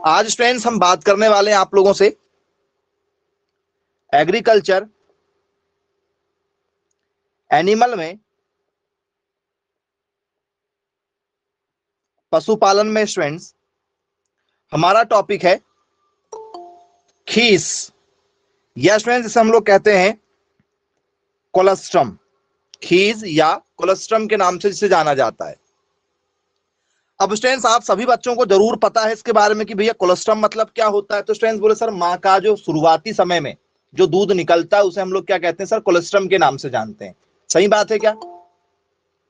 आज स्टूडेंट्स हम बात करने वाले हैं आप लोगों से एग्रीकल्चर एनिमल में, पशुपालन में स्टूडेंट्स हमारा टॉपिक है खीस, या स्टूडेंट्स जिसे हम लोग कहते हैं कोलेस्ट्रम। खीस या कोलेस्ट्रम के नाम से जिसे जाना जाता है। अब स्टूडेंट्स आप सभी बच्चों को जरूर पता है इसके बारे में कि भैया कोलेस्ट्रम मतलब क्या होता है। तो स्टूडेंट्स बोले सर माँ का जो शुरुआती समय में जो दूध निकलता है उसे हम लोग क्या कहते हैं सर, कोलेस्ट्रम के नाम से जानते हैं। सही बात है क्या?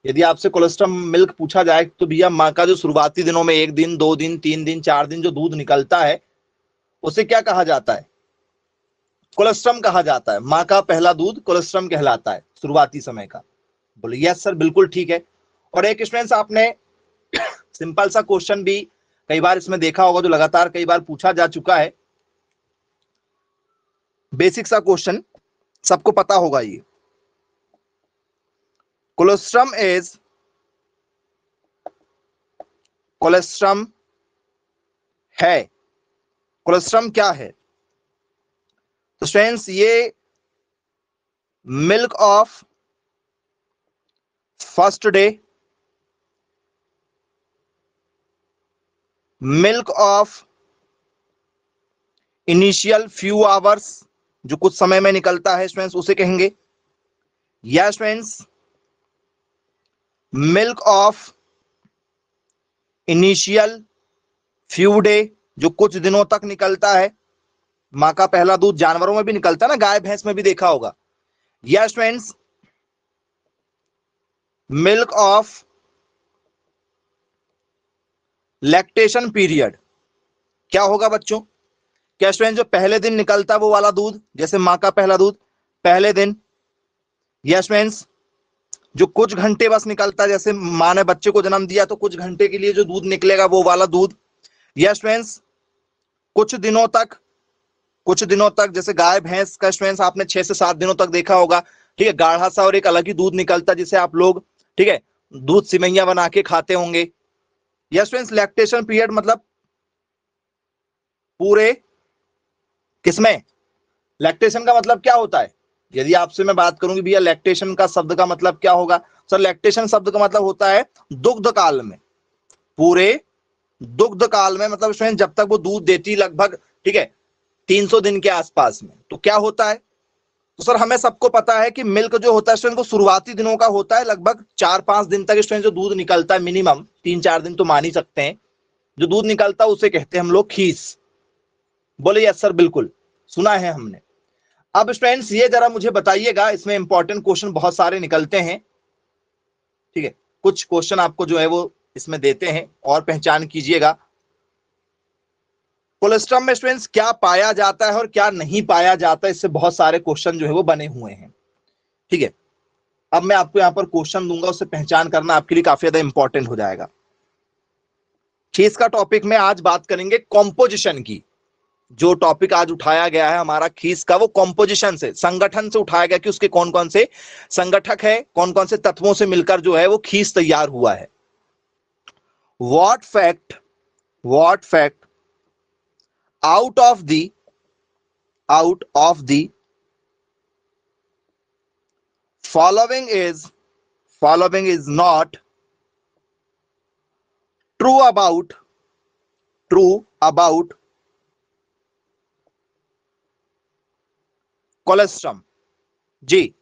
यदि आपसे कोलेस्ट्रम मिल्क पूछा जाए तो भैया माँ का जो शुरुआती दिनों में 1 दिन 2 दिन 3 दिन 4 दिन जो दूध निकलता है उसे क्या कहा जाता है? कोलेस्ट्रम कहा जाता है। माँ का पहला दूध कोलेस्ट्रम कहलाता है शुरुआती समय का। बोले यस सर, बिल्कुल ठीक है। और एक स्टूडेंट्स आपने सिंपल सा क्वेश्चन भी कई बार इसमें देखा होगा जो लगातार कई बार पूछा जा चुका है। बेसिक सा क्वेश्चन सबको पता होगा ये। कोलेस्ट्रम है, कोलेस्ट्रम क्या है? तो स्टूडेंट्स ये milk of first day, milk of initial few hours, जो कुछ समय में निकलता है स्टूडेंट्स उसे कहेंगे। या students milk of initial few day, जो कुछ दिनों तक निकलता है। माँ का पहला दूध जानवरों में भी निकलता है ना, गाय भैंस में भी देखा होगा। या students milk of lactation period. क्या होगा बच्चों? क्या स्टूडेंट जो पहले दिन निकलता है वो वाला दूध, जैसे माँ का पहला दूध पहले दिन। या स्टूडेंट्स जो कुछ घंटे बस निकलता है, जैसे माँ ने बच्चे को जन्म दिया तो कुछ घंटे के लिए जो दूध निकलेगा वो वाला दूध। या स्टूडेंट्स कुछ दिनों तक जैसे गाय भैंस का स्टूडेंट्स आपने 6 से 7 दिनों तक देखा होगा, ठीक है, गाढ़ा सा और एक अलग ही दूध निकलता है जिसे आप लोग, ठीक है, दूध सिमैया बना के खाते होंगे। या स्टूडेंट्स लैक्टेशन पीरियड मतलब पूरे किसमें? लैक्टेशन का मतलब क्या होता है? यदि आपसे मैं बात करूंगी भैया लैक्टेशन का शब्द का मतलब क्या होगा, सर लैक्टेशन शब्द का मतलब होता है दुग्ध काल में, पूरे दुग्ध काल में, मतलब स्टूडेंट जब तक वो दूध देती लगभग, ठीक है, 300 दिन के आसपास में, तो क्या होता है? तो सर हमें सबको पता है कि मिल्क जो होता है स्टूडेंट को शुरुआती दिनों का होता है, लगभग 4-5 दिन तक स्टूडेंट जो दूध निकलता है, मिनिमम 3-4 दिन तो मान ही सकते हैं, जो दूध निकलता है उसे कहते हैं हम लोग खीस। बोले यस सर, बिल्कुल सुना है हमने। अब स्टूडेंट्स ये जरा मुझे बताइएगा, इसमें इंपॉर्टेंट क्वेश्चन बहुत सारे निकलते हैं, ठीक है, कुछ क्वेश्चन आपको जो है वो इसमें देते हैं और पहचान कीजिएगा। कोलेस्ट्रम में स्टूडेंट्स क्या पाया जाता है और क्या नहीं पाया जाता है, इससे बहुत सारे क्वेश्चन जो है वो बने हुए हैं, ठीक है। अब मैं आपको यहां पर क्वेश्चन दूंगा, उससे पहचान करना आपके लिए काफी ज्यादा इंपॉर्टेंट हो जाएगा। खीस का टॉपिक में आज बात करेंगे कॉम्पोजिशन की। जो टॉपिक आज उठाया गया है हमारा खीस का, वो कॉम्पोजिशन से, संगठन से उठाया गया कि उसके कौन कौन से संगठक है, कौन कौन से तत्वों से मिलकर जो है वो खीस तैयार हुआ है। What fact out of the following is not true about colostrum. जी,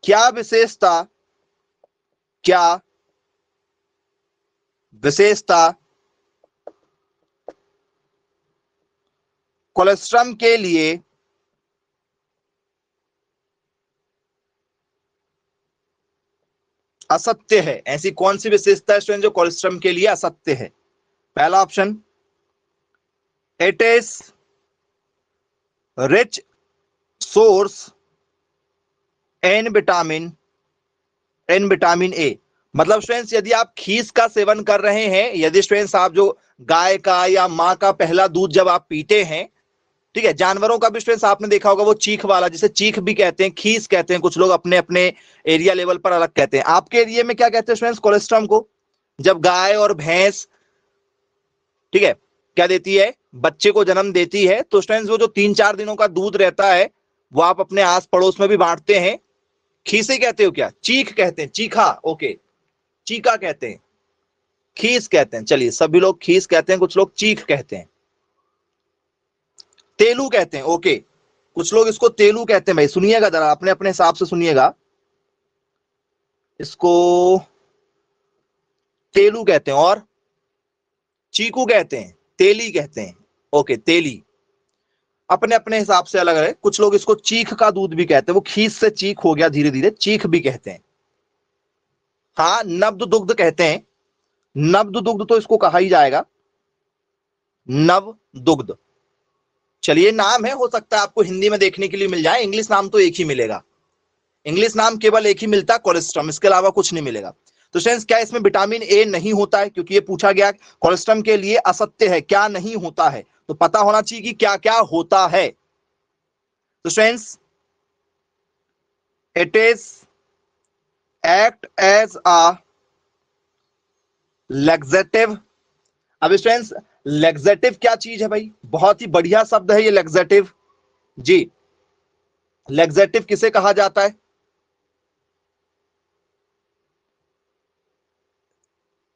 क्या विशेषता कोलेस्ट्रम के लिए असत्य है? ऐसी कौन सी विशेषता है स्टूडेंट जो कोलेस्ट्रम के लिए असत्य है? पहला option, it is rich source in vitamin A. मतलब स्टूडेंट्स यदि आप खीस का सेवन कर रहे हैं, यदि स्टूडेंट्स आप जो गाय का या माँ का पहला दूध जब आप पीते हैं, ठीक है, जानवरों का भी स्टूडेंट्स आपने देखा होगा वो चीख वाला, जिसे चीख भी कहते हैं, खीस कहते हैं, कुछ लोग अपने अपने एरिया लेवल पर अलग कहते हैं। आपके एरिया में क्या कहते हैं स्टूडेंट्स कोलेस्ट्रम को? जब गाय और भैंस, ठीक है, क्या देती है, बच्चे को जन्म देती है। तो स्टूडेंट्स वो जो 3-4 दिनों का दूध रहता है वो आप अपने आस पड़ोस में भी बांटते हैं। खीसे कहते हो क्या, चीख कहते हैं, चीखा, ओके, चीका कहते हैं, खीस कहते हैं। चलिए सभी लोग खीस कहते हैं, कुछ लोग चीख कहते हैं, तेलू कहते हैं, ओके, कुछ लोग इसको तेलू कहते हैं। भाई सुनिएगा जरा, अपने अपने हिसाब से सुनिएगा, इसको तेलू कहते हैं और चीकू कहते हैं, तेली कहते हैं, ओके, तेली, अपने अपने हिसाब से अलग है। कुछ लोग इसको चीख का दूध भी कहते हैं, वो खीस से चीख हो गया, धीरे धीरे चीख भी कहते हैं। हाँ, नब्द दुग्ध कहते हैं, नब्द दुग्ध तो इसको कहा ही जाएगा, नव दुग्ध। चलिए नाम है, हो सकता है आपको हिंदी में देखने के लिए मिल जाए, इंग्लिश नाम तो एक ही मिलेगा, इंग्लिश नाम केवल एक ही मिलता है, कोलेस्ट्रम, इसके अलावा कुछ नहीं मिलेगा। तो फ्रेंड्स क्या इसमें विटामिन ए नहीं होता है, क्योंकि ये पूछा गया कोलेस्ट्रम के लिए असत्य है, क्या नहीं होता है, तो पता होना चाहिए कि क्या क्या होता है। तो friends it is act as a laxative. अब फ्रेंड्स लैक्सेटिव क्या चीज है भाई, बहुत ही बढ़िया शब्द है ये लैक्सेटिव जी। लैक्सेटिव किसे कहा जाता है,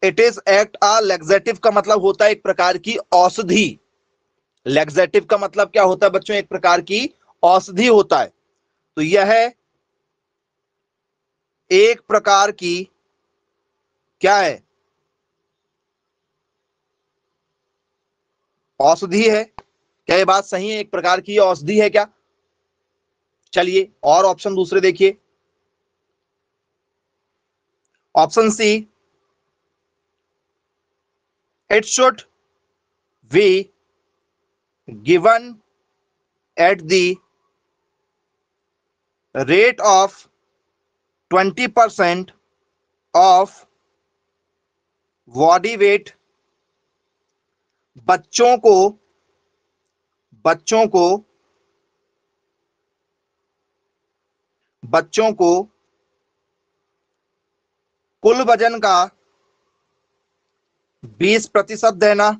it is act a laxative का मतलब होता है एक प्रकार की औषधि। लैक्सेटिव का मतलब क्या होता है बच्चों, एक प्रकार की औषधि होता है। तो यह एक प्रकार की क्या है, औषधि है। क्या ये बात सही है, एक प्रकार की औषधि है क्या? चलिए और ऑप्शन दूसरे देखिए, option C, it should be given at the rate of 20% of body weight. बच्चों को बच्चों को बच्चों को कुल वजन का 20% देना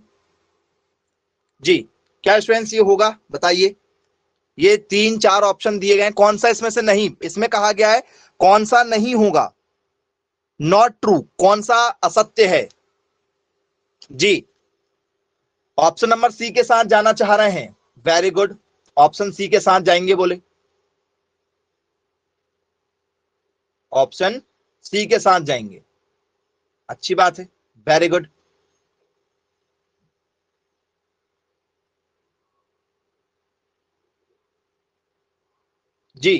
जी। क्या स्टूडेंट्स ये होगा, बताइए। ये 3-4 ऑप्शन दिए गए, कौन सा इसमें से नहीं, इसमें कहा गया है कौन सा नहीं होगा, नॉट ट्रू, कौन सा असत्य है जी। ऑप्शन नंबर सी के साथ जाना चाह रहे हैं, वेरी गुड, ऑप्शन सी के साथ जाएंगे, बोले ऑप्शन सी के साथ जाएंगे, अच्छी बात है, वेरी गुड। जी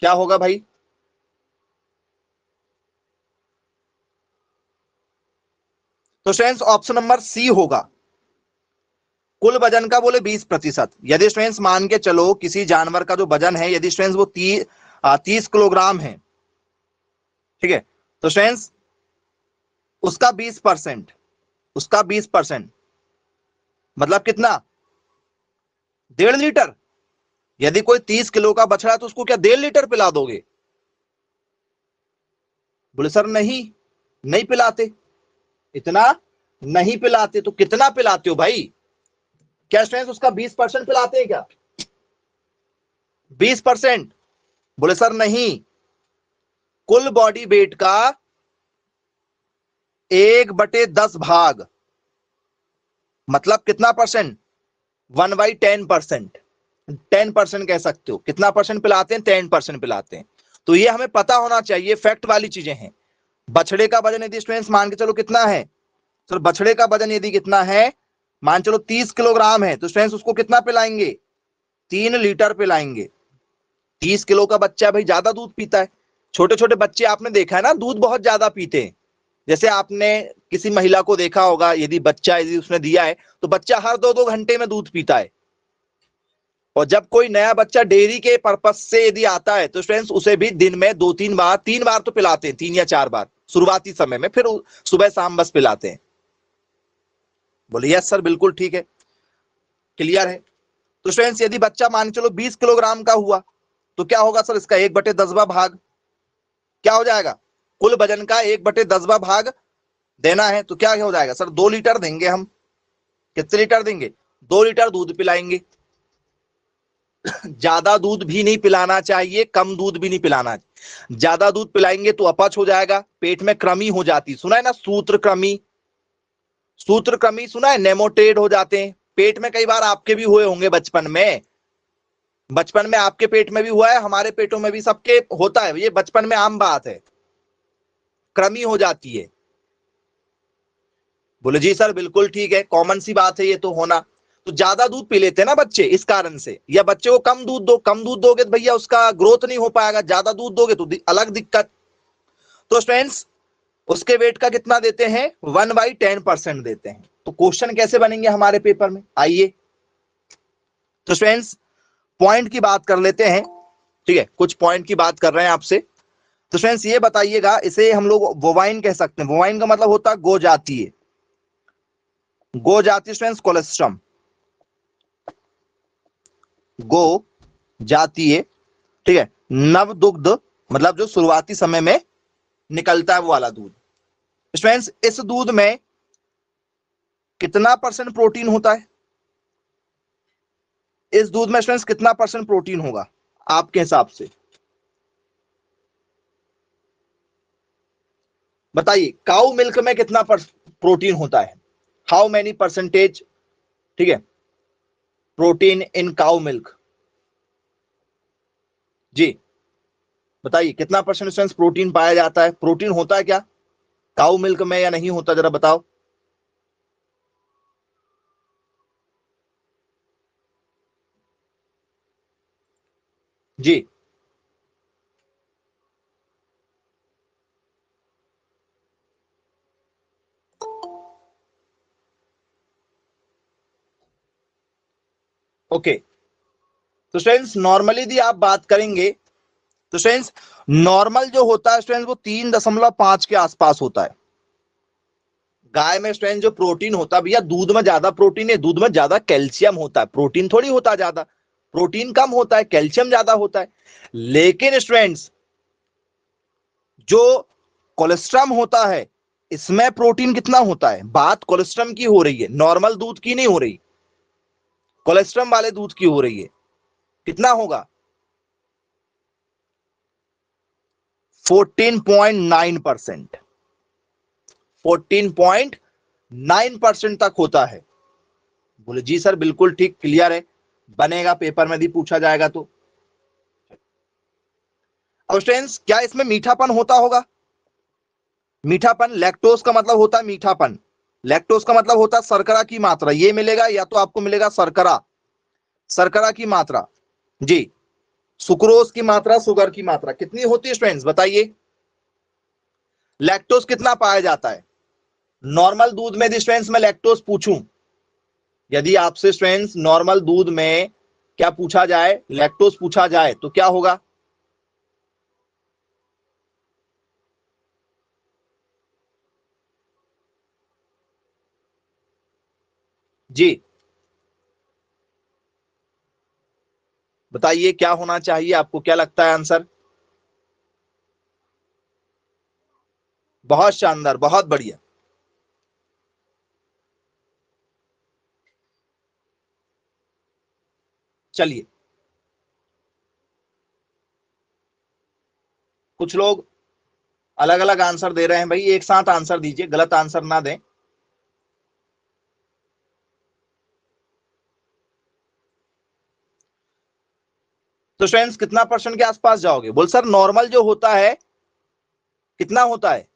क्या होगा भाई, तो स्टूडेंट्स ऑप्शन नंबर सी होगा, कुल वजन का बोले 20%। यदि स्टूडेंट्स मान के चलो किसी जानवर का जो वजन है, यदि स्टूडेंट्स वो 30 किलोग्राम है, ठीक है, तो स्टूडेंट्स उसका 20%, उसका 20% मतलब कितना, 1.5 लीटर। यदि कोई 30 किलो का बछड़ा है तो उसको क्या 1.5 लीटर पिला दोगे? बोले सर नहीं, नहीं पिलाते, इतना नहीं पिलाते। तो कितना पिलाते हो भाई, क्या स्टूडेंट्स उसका 20% पिलाते हैं क्या, 20%? बोले सर नहीं, कुल बॉडी वेट का 1/10 भाग, मतलब कितना परसेंट, 1/10%, 10% कह सकते हो। कितना परसेंट पिलाते हैं, 10% पिलाते हैं। तो ये हमें पता होना चाहिए, फैक्ट वाली चीजें हैं। बछड़े का वजन यदि स्टूडेंट्स मान के चलो कितना है, सर बछड़े का वजन यदि कितना है, मान चलो 30 किलोग्राम है, तो स्टूडेंट्स उसको कितना पिलाएंगे, 3 लीटर पिलाएंगे। 30 किलो का बच्चा भाई ज्यादा दूध पीता है, छोटे छोटे बच्चे आपने देखा है ना, दूध बहुत ज्यादा पीते हैं। जैसे आपने किसी महिला को देखा होगा, यदि बच्चा यदि उसने दिया है तो बच्चा हर 2-2 घंटे में दूध पीता है। और जब कोई नया बच्चा डेयरी के पर्पज से यदि आता है तो स्टूडेंट्स उसे भी दिन में 2-3 बार, 3 बार तो पिलाते हैं, 3 या 4 बार शुरुआती समय में, फिर सुबह शाम बस पिलाते हैं। बोले यस सर बिल्कुल ठीक है, क्लियर है। तो स्टूडेंट्स यदि बच्चा मान चलो 20 किलोग्राम का हुआ तो क्या होगा सर, इसका 1/10वां भाग क्या हो जाएगा, कुल वजन का 1/10वां भाग देना है, तो क्या हो जाएगा सर, 2 लीटर देंगे हम। कितने लीटर देंगे? 2 लीटर दूध पिलाएंगे। ज्यादा दूध भी नहीं पिलाना चाहिए, कम दूध भी नहीं पिलाना चाहिए। ज्यादा दूध पिलाएंगे तो अपच हो जाएगा, पेट में कृमि हो जाती, सुना है ना सूत्र कृमि? सूत्र कृमि सुना है? नेमोटेड हो जाते हैं पेट में। कई बार आपके भी हुए होंगे बचपन में, बचपन में आपके पेट में भी हुआ है, हमारे पेटों में भी सबके होता है, ये बचपन में आम बात है, कृमि हो जाती है। बोले जी सर बिल्कुल ठीक है, कॉमन सी बात है ये तो होना। तो ज्यादा दूध पी लेते हैं ना बच्चे इस कारण से, या बच्चे को कम दूध दो, कम दूध दोगे तो भैया उसका ग्रोथ नहीं हो पाएगा, ज्यादा दूध दोगे तो अलग दिक्कत। तो स्टूडेंट्स उसके वेट का कितना देते हैं? 1/10% देते हैं। तो क्वेश्चन कैसे बनेंगे हमारे पेपर में, आइए। तो स्टूडेंट्स पॉइंट की बात कर लेते हैं, ठीक है, कुछ पॉइंट की बात कर रहे हैं आपसे। तो स्टूडेंट्स ये बताइएगा, इसे हम लोग बोवाइन कह सकते हैं। बोवाइन का मतलब होता है गो जातीय, गो जातीय स्टूडेंट्स कोलेस्ट्रम, गो जातीय, ठीक है। नव दुग्ध मतलब जो शुरुआती समय में निकलता है वो वाला दूध। स्टूडेंट्स इस दूध में कितना परसेंट प्रोटीन होता है? इस दूध में स्टूडेंट्स कितना परसेंट प्रोटीन होगा आपके हिसाब से? बताइए, काउ मिल्क में कितना प्रोटीन होता है? हाउ मेनी परसेंटेज, ठीक है, प्रोटीन इन काउ मिल्क? जी बताइए कितना परसेंट स्टूडेंट्स प्रोटीन पाया जाता है? प्रोटीन होता है क्या काउ मिल्क में या नहीं होता, जरा बताओ। जी ओके। तो स्टूडेंट्स नॉर्मली यदि आप बात करेंगे तो स्टूडेंट्स नॉर्मल जो होता है स्टूडेंट्स वो 3.5 के आसपास होता है। गाय में स्टूडेंट जो प्रोटीन होता है भैया, दूध में ज्यादा प्रोटीन है, दूध में ज्यादा कैल्शियम होता है, प्रोटीन थोड़ी होता है ज्यादा, प्रोटीन कम होता है, कैल्शियम ज्यादा होता है। लेकिन स्टूडेंट्स जो कोलेस्ट्रम होता है इसमें प्रोटीन कितना होता है? बात कोलेस्ट्रम की हो रही है, नॉर्मल दूध की नहीं हो रही, कोलेस्ट्रम वाले दूध की हो रही है। कितना होगा? 14.9%, 14.9% तक होता है। बोले जी सर बिल्कुल ठीक, क्लियर है, बनेगा पेपर में भी पूछा जाएगा तो। अब स्टूडेंट्स क्या इसमें मीठापन होता होगा? मीठापन, लैक्टोज का मतलब होता है मीठापन, लैक्टोज का मतलब होता है शर्करा की मात्रा, ये मिलेगा या तो आपको मिलेगा शर्करा, शर्करा की मात्रा। जी सुक्रोज की मात्रा, शुगर की मात्रा कितनी होती है स्टूडेंट्स बताइए? लैक्टोज कितना पाया जाता है नॉर्मल दूध में? यदि स्टूडेंट्स मैं लैक्टोज पूछूं, यदि आपसे स्टूडेंट्स नॉर्मल दूध में क्या पूछा जाए, लैक्टोज पूछा जाए तो क्या होगा? जी बताइए क्या होना चाहिए, आपको क्या लगता है आंसर? बहुत शानदार, बहुत बढ़िया। चलिए कुछ लोग अलग अलग आंसर दे रहे हैं, भाई एक साथ आंसर दीजिए, गलत आंसर ना दें। तो स्टूडेंट्स कितना परसेंट के आसपास जाओगे? बोल सर नॉर्मल जो होता है कितना होता है?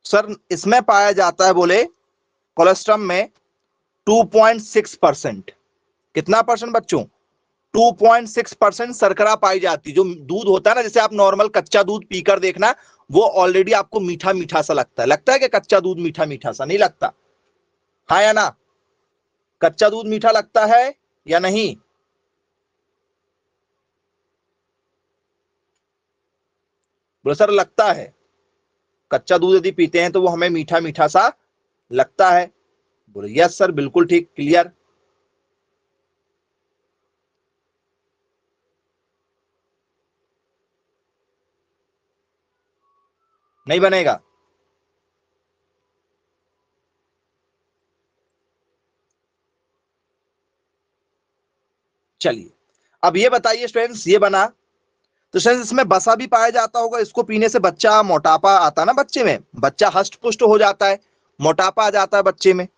सर इसमें पाया जाता है, बोले कोलेस्ट्रम में 2.6%। कितना परसेंट बच्चों? 2.6% शर्करा पाई जाती। जो दूध होता है ना, जैसे आप नॉर्मल कच्चा दूध पीकर देखना, वो ऑलरेडी आपको मीठा मीठा सा लगता है। लगता है कि कच्चा दूध मीठा मीठा सा नहीं लगता? हाँ या ना? कच्चा दूध मीठा लगता है या नहीं? बोले सर लगता है, कच्चा दूध यदि पीते हैं तो वो हमें मीठा मीठा सा लगता है। बोले यस सर बिल्कुल ठीक, क्लियर। नहीं बनेगा? चलिए अब ये बताइए स्टूडेंट्स, ये बना तो स्टूडेंट्स इसमें बसा भी पाया जाता होगा, इसको पीने से बच्चा मोटापा आता ना, बच्चे में बच्चा हष्ट पुष्ट हो जाता है, मोटापा आ जाता है बच्चे में,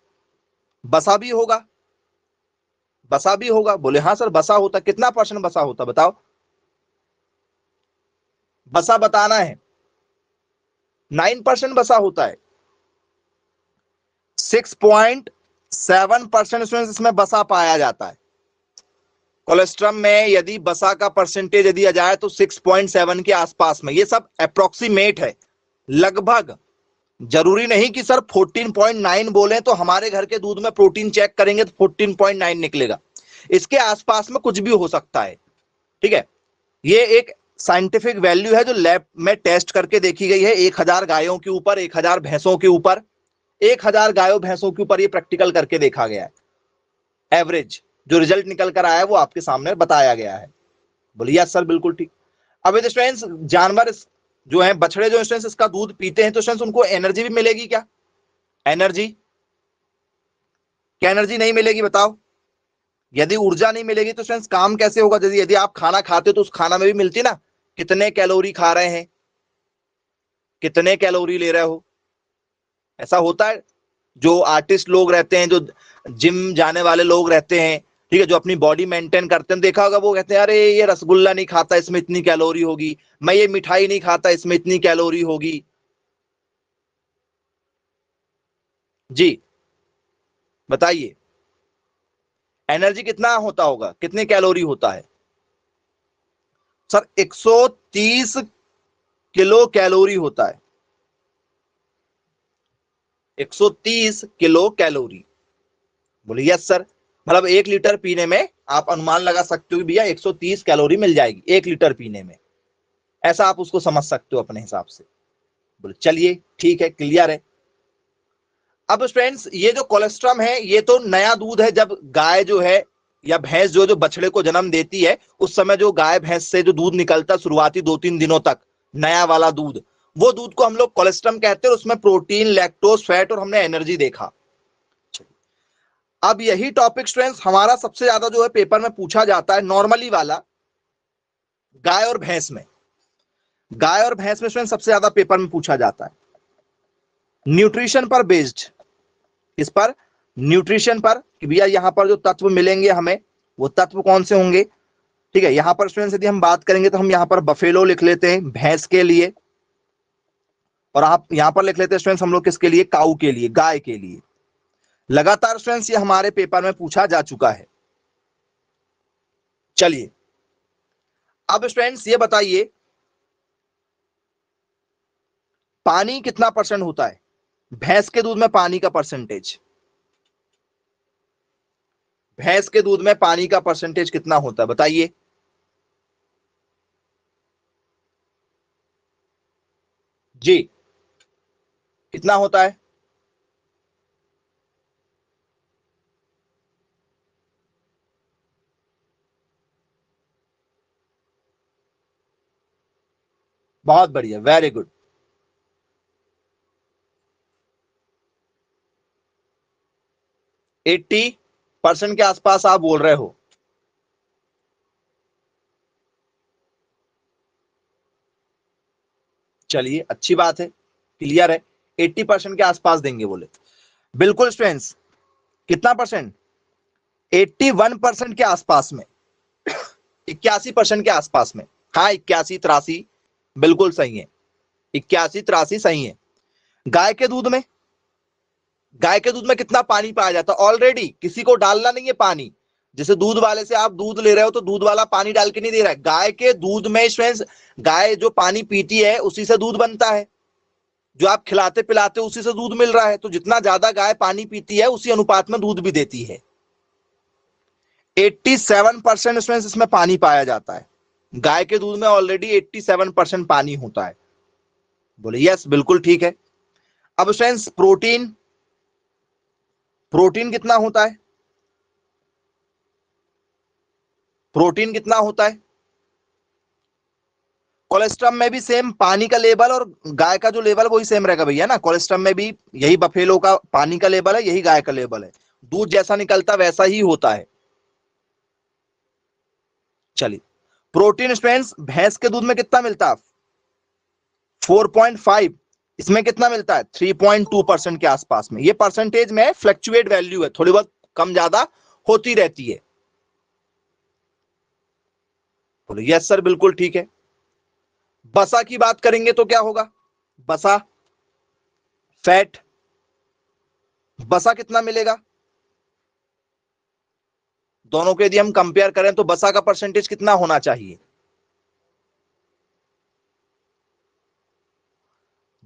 बसा भी होगा, बसा भी होगा। बोले हाँ सर बसा होता, कितना % बसा होता बताओ, बसा बताना है। 9% बसा होता है, 6.7% स्टूडेंट्स इसमें बसा पाया जाता है। कोलेस्ट्रम में यदि बसा का परसेंटेज यदि आ जाए तो 6.7 के आसपास में, ये सब अप्रोक्सीमेट है, लगभग। जरूरी नहीं कि सर 14.9 बोले तो हमारे घर के दूध में प्रोटीन चेक करेंगे तो 14.9 निकलेगा, इसके आसपास में कुछ भी हो सकता है, ठीक है। ये एक साइंटिफिक वैल्यू है जो लैब में टेस्ट करके देखी गई है, 1000 गायों के ऊपर, 1000 भैंसों के ऊपर, 1000 गायों भैंसों के ऊपर ये प्रैक्टिकल करके देखा गया है। एवरेज जो रिजल्ट निकल कर आया है वो आपके सामने बताया गया है। बोलिए सर बिल्कुल ठीक। अब यदि स्टूडेंट्स जानवर जो है, बछड़े जो स्टूडेंट्स इसका दूध पीते हैं तो स्टूडेंट्स उनको एनर्जी भी मिलेगी क्या? एनर्जी, क्या एनर्जी नहीं मिलेगी बताओ? यदि ऊर्जा नहीं मिलेगी तो स्टूडेंट्स काम कैसे होगा? यदि आप खाना खाते हो तो उस खाना में भी मिलती ना, कितने कैलोरी खा रहे हैं, कितने कैलोरी ले रहे हो, ऐसा होता है। जो आर्टिस्ट लोग रहते हैं, जो जिम जाने वाले लोग रहते हैं, ठीक है, जो अपनी बॉडी मेंटेन करते हैं, देखा होगा वो कहते हैं अरे ये रसगुल्ला नहीं खाता इसमें इतनी कैलोरी होगी, मैं ये मिठाई नहीं खाता इसमें इतनी कैलोरी होगी। जी बताइए, एनर्जी कितना होता होगा, कितनी कैलोरी होता है? सर 130 किलो कैलोरी होता है, 130 किलो कैलोरी। बोलिए यस सर, मतलब 1 लीटर पीने में आप अनुमान लगा सकते हो कि भैया 130 कैलोरी मिल जाएगी 1 लीटर पीने में, ऐसा आप उसको समझ सकते हो अपने हिसाब से। बोले चलिए ठीक है, क्लियर है। अब फ्रेंड्स ये जो कोलेस्ट्रम है ये तो नया दूध है, जब गाय जो है या भैंस जो बछड़े को जन्म देती है उस समय जो गाय भैंस से जो दूध निकलता शुरुआती 2-3 दिनों तक, नया वाला दूध, वो दूध को हम लोग कोलेस्ट्रम कहते हैं। उसमें प्रोटीन, लैक्टोज, फैट और हमने एनर्जी देखा। अब यही टॉपिक स्टूडेंट्स हमारा सबसे ज्यादा जो है पेपर में पूछा जाता है, नॉर्मली वाला, गाय और भैंस में। गाय और भैंस में स्टूडेंट सबसे ज्यादा पेपर में पूछा जाता है, न्यूट्रिशन पर बेस्ड। इस पर न्यूट्रिशन पर कि भैया यहां पर जो तत्व मिलेंगे हमें वो तत्व कौन से होंगे, ठीक है। यहां पर स्टूडेंट्स यदि हम बात करेंगे तो हम यहां पर बफेलो लिख लेते हैं भैंस के लिए, और आप यहां पर लिख लेते हैं स्टूडेंट्स हम लोग किसके लिए, काऊ के लिए, गाय के लिए। लगातार स्टूडेंट्स ये हमारे पेपर में पूछा जा चुका है। चलिए अब स्टूडेंट्स ये बताइए पानी कितना % होता है भैंस के दूध में, पानी का परसेंटेज, भैंस के दूध में पानी का परसेंटेज कितना होता है बताइए। जी कितना होता है? बहुत बढ़िया, वेरी गुड। 80% के आसपास आप बोल रहे हो। चलिए अच्छी बात है, क्लियर है, 80% के आसपास देंगे बोले। बिल्कुल स्टूडेंट्स, कितना %? 81% के आसपास में, 81% के आसपास में। हाँ 81-83 बिल्कुल सही है, 81-83 सही है। गाय के दूध में, गाय के दूध में कितना पानी पाया जाता है? ऑलरेडी किसी को डालना नहीं है पानी, जैसे दूध वाले से आप दूध ले रहे हो तो दूध वाला पानी डाल के नहीं दे रहा है। गाय के दूध में स्टूडेंट्स, गाय जो पानी पीती है उसी से दूध बनता है, जो आप खिलाते पिलाते उसी से दूध मिल रहा है। तो जितना ज्यादा गाय पानी पीती है उसी अनुपात में दूध भी देती है। 87% स्टूडेंट्स इसमें पानी पाया जाता है, गाय के दूध में ऑलरेडी 87% पानी होता है। बोले यस बिल्कुल ठीक है। अब स्टूडेंट्स प्रोटीन, प्रोटीन कितना होता है? प्रोटीन कितना होता है? कोलेस्ट्रम में भी सेम पानी का लेवल और गाय का जो लेवल वही सेम रहेगा भैया ना। कोलेस्ट्रम में भी यही बफेलो का पानी का लेवल है, यही गाय का लेवल है, दूध जैसा निकलता वैसा ही होता है। चलिए, प्रोटीन स्टूडेंट्स भैंस के दूध में कितना मिलता है? 4.5। इसमें कितना मिलता है? 3.2% के आसपास में। ये परसेंटेज में फ्लक्चुएट वैल्यू है, थोड़ी बहुत कम ज्यादा होती रहती है। बोले यस सर, बिल्कुल ठीक है। बसा की बात करेंगे तो क्या होगा? बसा, फैट, बसा कितना मिलेगा? दोनों को यदि हम कंपेयर करें तो बसा का परसेंटेज कितना होना चाहिए?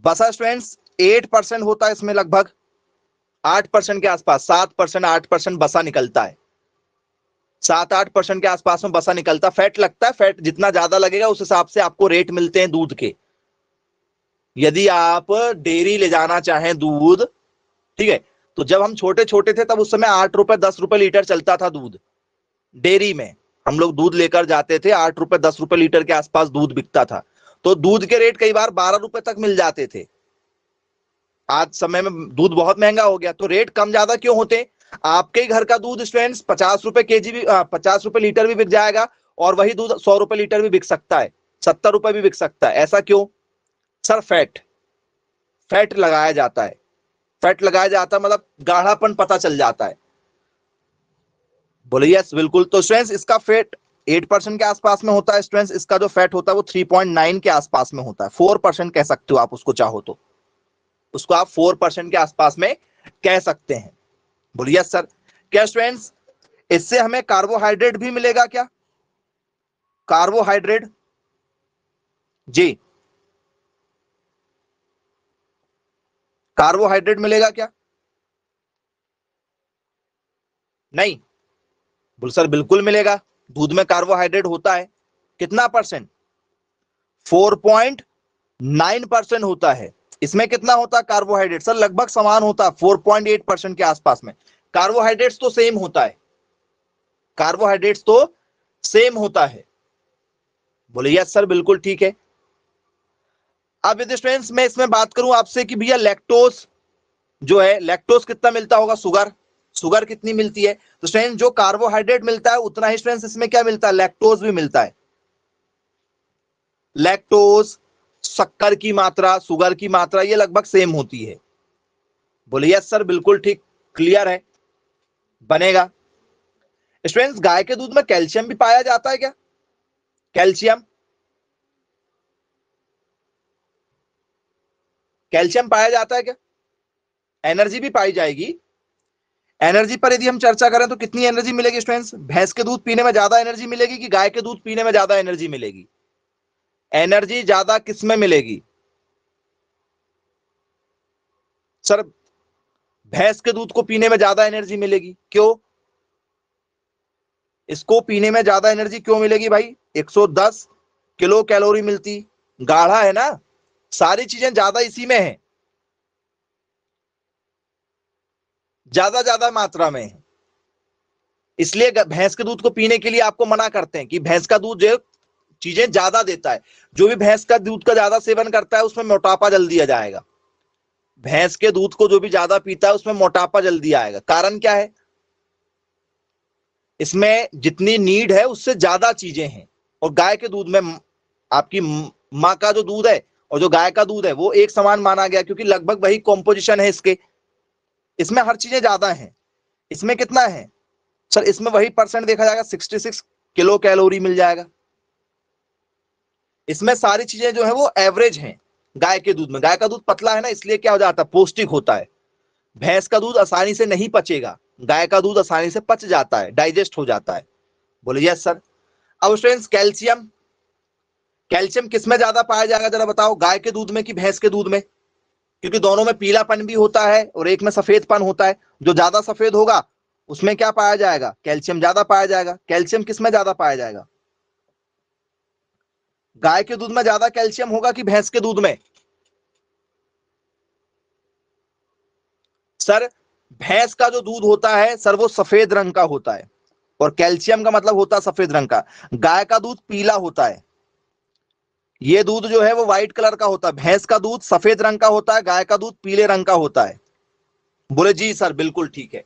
बसा स्टूडेंट्स 8% होता है, इसमें लगभग 8% के आसपास, 7%, 8% बसा निकलता है। 7-8% के आसपास में बसा निकलता। फैट लगता है, फैट जितना ज्यादा लगेगा उस हिसाब से आपको रेट मिलते हैं दूध के। यदि आप डेयरी ले जाना चाहें दूध, ठीक है, तो जब हम छोटे छोटे थे तब उस समय 8 रुपए 10 रुपए लीटर चलता था दूध। डेयरी में हम लोग दूध लेकर जाते थे, 8 रुपए 10 रुपए लीटर के आसपास दूध बिकता था। तो दूध के रेट कई बार 12 रुपए तक मिल जाते थे। आज समय में दूध बहुत महंगा हो गया, तो रेट कम ज्यादा क्यों होते? आपके ही घर का दूध स्टूडेंट्स 50 रुपए केजी भी, 50 रुपए लीटर भी बिक जाएगा, और वही दूध 100 रुपए लीटर भी बिक सकता है, 70 रुपए भी बिक सकता है। ऐसा क्यों? सर फैट, फैट लगाया जाता है। फैट लगाया जाता है मतलब गाढ़ापन पता चल जाता है। बोले यस बिल्कुल। तो स्टूडेंट्स इसका फैट 8% के आसपास में होता है। स्टूडेंट्स इसका जो फैट होता है वो 3.9 के आसपास में होता है। 4% कह सकते हो आप उसको, चाहो तो उसको आप 4% के आसपास में कह सकते हैं। बोलिए यस सर। क्या स्टूडेंट्स इससे हमें कार्बोहाइड्रेट भी मिलेगा क्या? कार्बोहाइड्रेट जी, कार्बोहाइड्रेट मिलेगा क्या? नहीं। बोल सर बिल्कुल मिलेगा। दूध में कार्बोहाइड्रेट होता है। कितना परसेंट? 4.9% होता है। इसमें कितना होता है कार्बोहाइड्रेट? सर लगभग समान होता है, 4.8% के आसपास में। कार्बोहाइड्रेट्स तो सेम होता है, कार्बोहाइड्रेट्स तो सेम होता है। बोले यस सर बिल्कुल ठीक है। अब यदि स्टूडेंट्स मैं इसमें बात करूं आपसे कि भैया लैक्टोज जो है, लैक्टोज कितना मिलता होगा? शुगर, शुगर कितनी मिलती है? तो स्टूडेंट्स जो कार्बोहाइड्रेट मिलता है उतना ही स्टूडेंट्स इसमें क्या मिलता है? लैक्टोज भी मिलता है। लैक्टोज, शक्कर की मात्रा, शुगर की मात्रा ये लगभग सेम होती है। बोले यस सर बिल्कुल ठीक, क्लियर है, बनेगा। स्टूडेंट्स गाय के दूध में कैल्शियम भी पाया जाता है क्या? कैल्शियम, कैल्शियम पाया जाता है क्या? एनर्जी भी पाई जाएगी। एनर्जी पर यदि हम चर्चा करें तो कितनी एनर्जी मिलेगी स्टूडेंट्स? भैंस के दूध पीने में ज्यादा एनर्जी मिलेगी कि गाय के दूध पीने में ज्यादा एनर्जी मिलेगी? एनर्जी ज्यादा किस में मिलेगी? सर भैंस के दूध को पीने में ज्यादा एनर्जी मिलेगी। क्यों? इसको पीने में ज्यादा एनर्जी क्यों मिलेगी भाई? 110 किलो कैलोरी मिलती, गाढ़ा है ना, सारी चीजें ज्यादा इसी में है, ज्यादा ज्यादा मात्रा में है। इसलिए भैंस के दूध को पीने के लिए आपको मना करते हैं कि भैंस का दूध जो चीजें ज्यादा देता है। जो भी भैंस का दूध का ज्यादा सेवन करता है उसमें मोटापा जल्दी आ जाएगा। भैंस के दूध को जो भी ज्यादा पीता है उसमें मोटापा जल्दी आएगा। कारण क्या है? इसमें जितनी नीड है उससे ज्यादा चीजें हैं। और गाय के दूध में आपकी माँ का जो दूध है और जो गाय का दूध है वो एक समान माना गया, क्योंकि लगभग वही कॉम्पोजिशन है इसके। इसमें हर चीजें ज्यादा हैं। इसमें कितना है सर? इसमें वही परसेंट देखा जाएगा, 66 किलो कैलोरी मिल जाएगा। इसमें सारी चीजें जो है वो एवरेज हैं। गाय के दूध में, गाय का दूध पतला है ना, इसलिए क्या हो जाता है? पौष्टिक होता है। भैंस का दूध आसानी से नहीं पचेगा, गाय का दूध आसानी से पच जाता है, डाइजेस्ट हो जाता है। बोले यस सर। अब स्टूडेंट्स कैल्शियम, कैल्शियम किस में ज्यादा पाया जाएगा जरा बताओ? गाय के दूध में कि भैंस के दूध में? क्योंकि दोनों में पीलापन भी होता है और एक में सफेदपन होता है। जो ज्यादा सफेद होगा उसमें क्या पाया जाएगा? कैल्शियम ज्यादा पाया जाएगा। कैल्शियम किस में ज्यादा पाया जाएगा? गाय के दूध में ज्यादा कैल्शियम होगा कि भैंस के दूध में? सर भैंस का जो दूध होता है सर वो सफेद रंग का होता है, और कैल्शियम का मतलब होता है सफेद रंग का। गाय का दूध पीला होता है। ये दूध जो है वो व्हाइट कलर का होता है। भैंस का दूध सफेद रंग का होता है, गाय का दूध पीले रंग का होता है। बोले जी सर बिल्कुल ठीक है।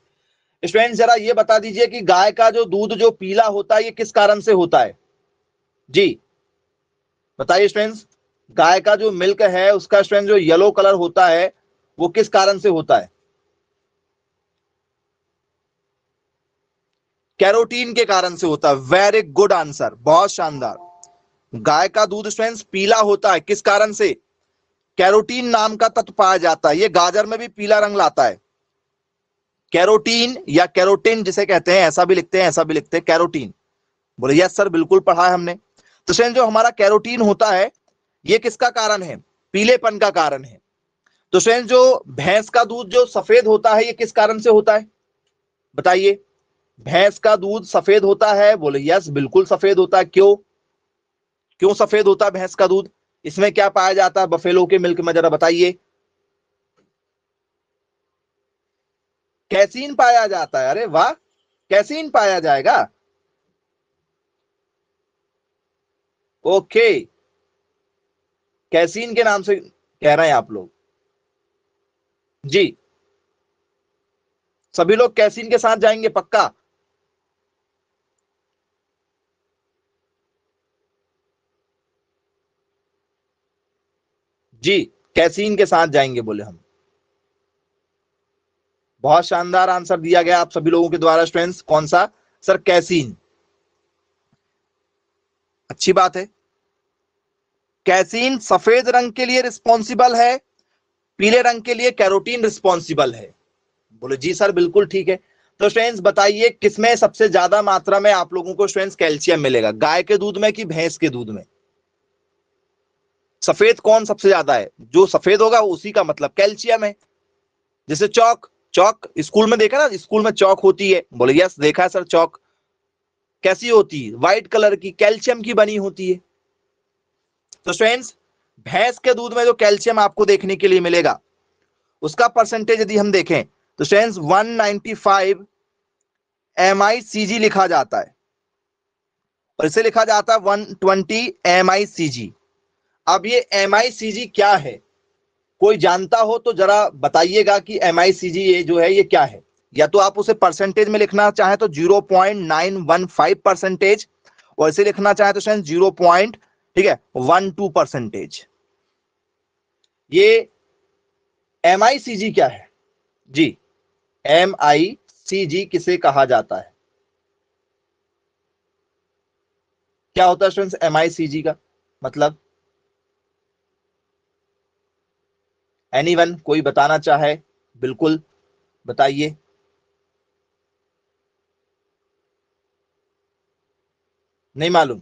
स्टूडेंट जरा ये बता दीजिए कि गाय का जो दूध जो पीला होता है ये किस कारण से होता है? जी बताइए स्टूडेंट्स, गाय का जो मिल्क है उसका स्टूडेंट जो येलो कलर होता है वो किस कारण से होता है? कैरोटीन के कारण से होता है। वेरी गुड आंसर, बहुत शानदार। गाय का दूध स्टूडेंट्स पीला होता है किस कारण से? कैरोटीन नाम का तत्व पाया जाता है। ये गाजर में भी पीला रंग लाता है। कैरोटीन या कैरोटिन जिसे कहते हैं, ऐसा भी लिखते हैं ऐसा भी लिखते हैं, कैरोटीन। बोले यस सर, बिल्कुल पढ़ा है हमने। तो स्टूडेंट जो हमारा कैरोटीन होता है ये किसका कारण है? पीलेपन का कारण है। तो स्टूडेंट जो भैंस का दूध जो सफेद होता है ये किस कारण से होता है? बताइए। भैंस का दूध सफेद होता है? बोले यस, बिल्कुल सफेद होता है। क्यों? क्यों सफेद होता है भैंस का दूध? इसमें क्या पाया जाता है बफेलो के मिल्क में, जरा बताइए। कैसीन पाया जाता है। अरे वाह, कैसीन पाया जाएगा। ओके, कैसीन के नाम से कह रहे हैं आप लोग। जी, सभी लोग कैसीन के साथ जाएंगे पक्का? जी, कैसीन के साथ जाएंगे बोले हम। बहुत शानदार आंसर दिया गया आप सभी लोगों के द्वारा स्टूडेंट्स। कौन सा सर? कैसीन। अच्छी बात है। कैसीन सफेद रंग के लिए रिस्पॉन्सिबल है, पीले रंग के लिए कैरोटीन रिस्पॉन्सिबल है। बोले जी सर, बिल्कुल ठीक है। तो स्टूडेंट्स बताइए किसमें सबसे ज्यादा मात्रा में आप लोगों को स्टूडेंट्स कैल्शियम मिलेगा, गाय के दूध में कि भैंस के दूध में? सफेद कौन सबसे ज्यादा है? जो सफेद होगा उसी का मतलब कैल्शियम है। जैसे चौक, चौक स्कूल में देखा ना, स्कूल में चौक होती है। बोले यस, देखा है सर। चौक कैसी होती है? व्हाइट कलर की, कैल्शियम की बनी होती है। तो स्टूडेंट्स भैंस के दूध में जो कैल्शियम आपको देखने के लिए मिलेगा उसका परसेंटेज यदि हम देखें तो स्टूडेंट्स 195 MICG लिखा जाता है, और इसे लिखा जाता है 120 MICG। अब ये MICG क्या है? कोई जानता हो तो जरा बताइएगा कि MICG ये जो है ये क्या है। या तो आप उसे परसेंटेज में लिखना चाहे तो 0.915%, और इसे लिखना चाहे तो शायद 0. ठीक है 12%। ये MICG क्या है? जी, MICG किसे कहा जाता है? क्या होता है स्टूडेंट्स MICG का मतलब? एनीवन कोई बताना चाहे बिल्कुल बताइए। नहीं मालूम?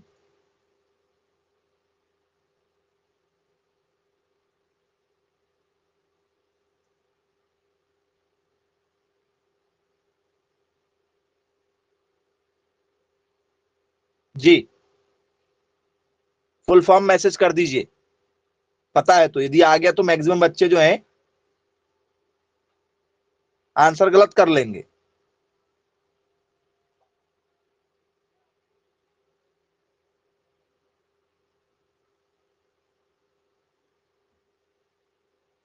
जी, फुल फॉर्म मैसेज कर दीजिए, पता है तो। यदि आ गया तो मैक्सिमम बच्चे जो हैं आंसर गलत कर लेंगे।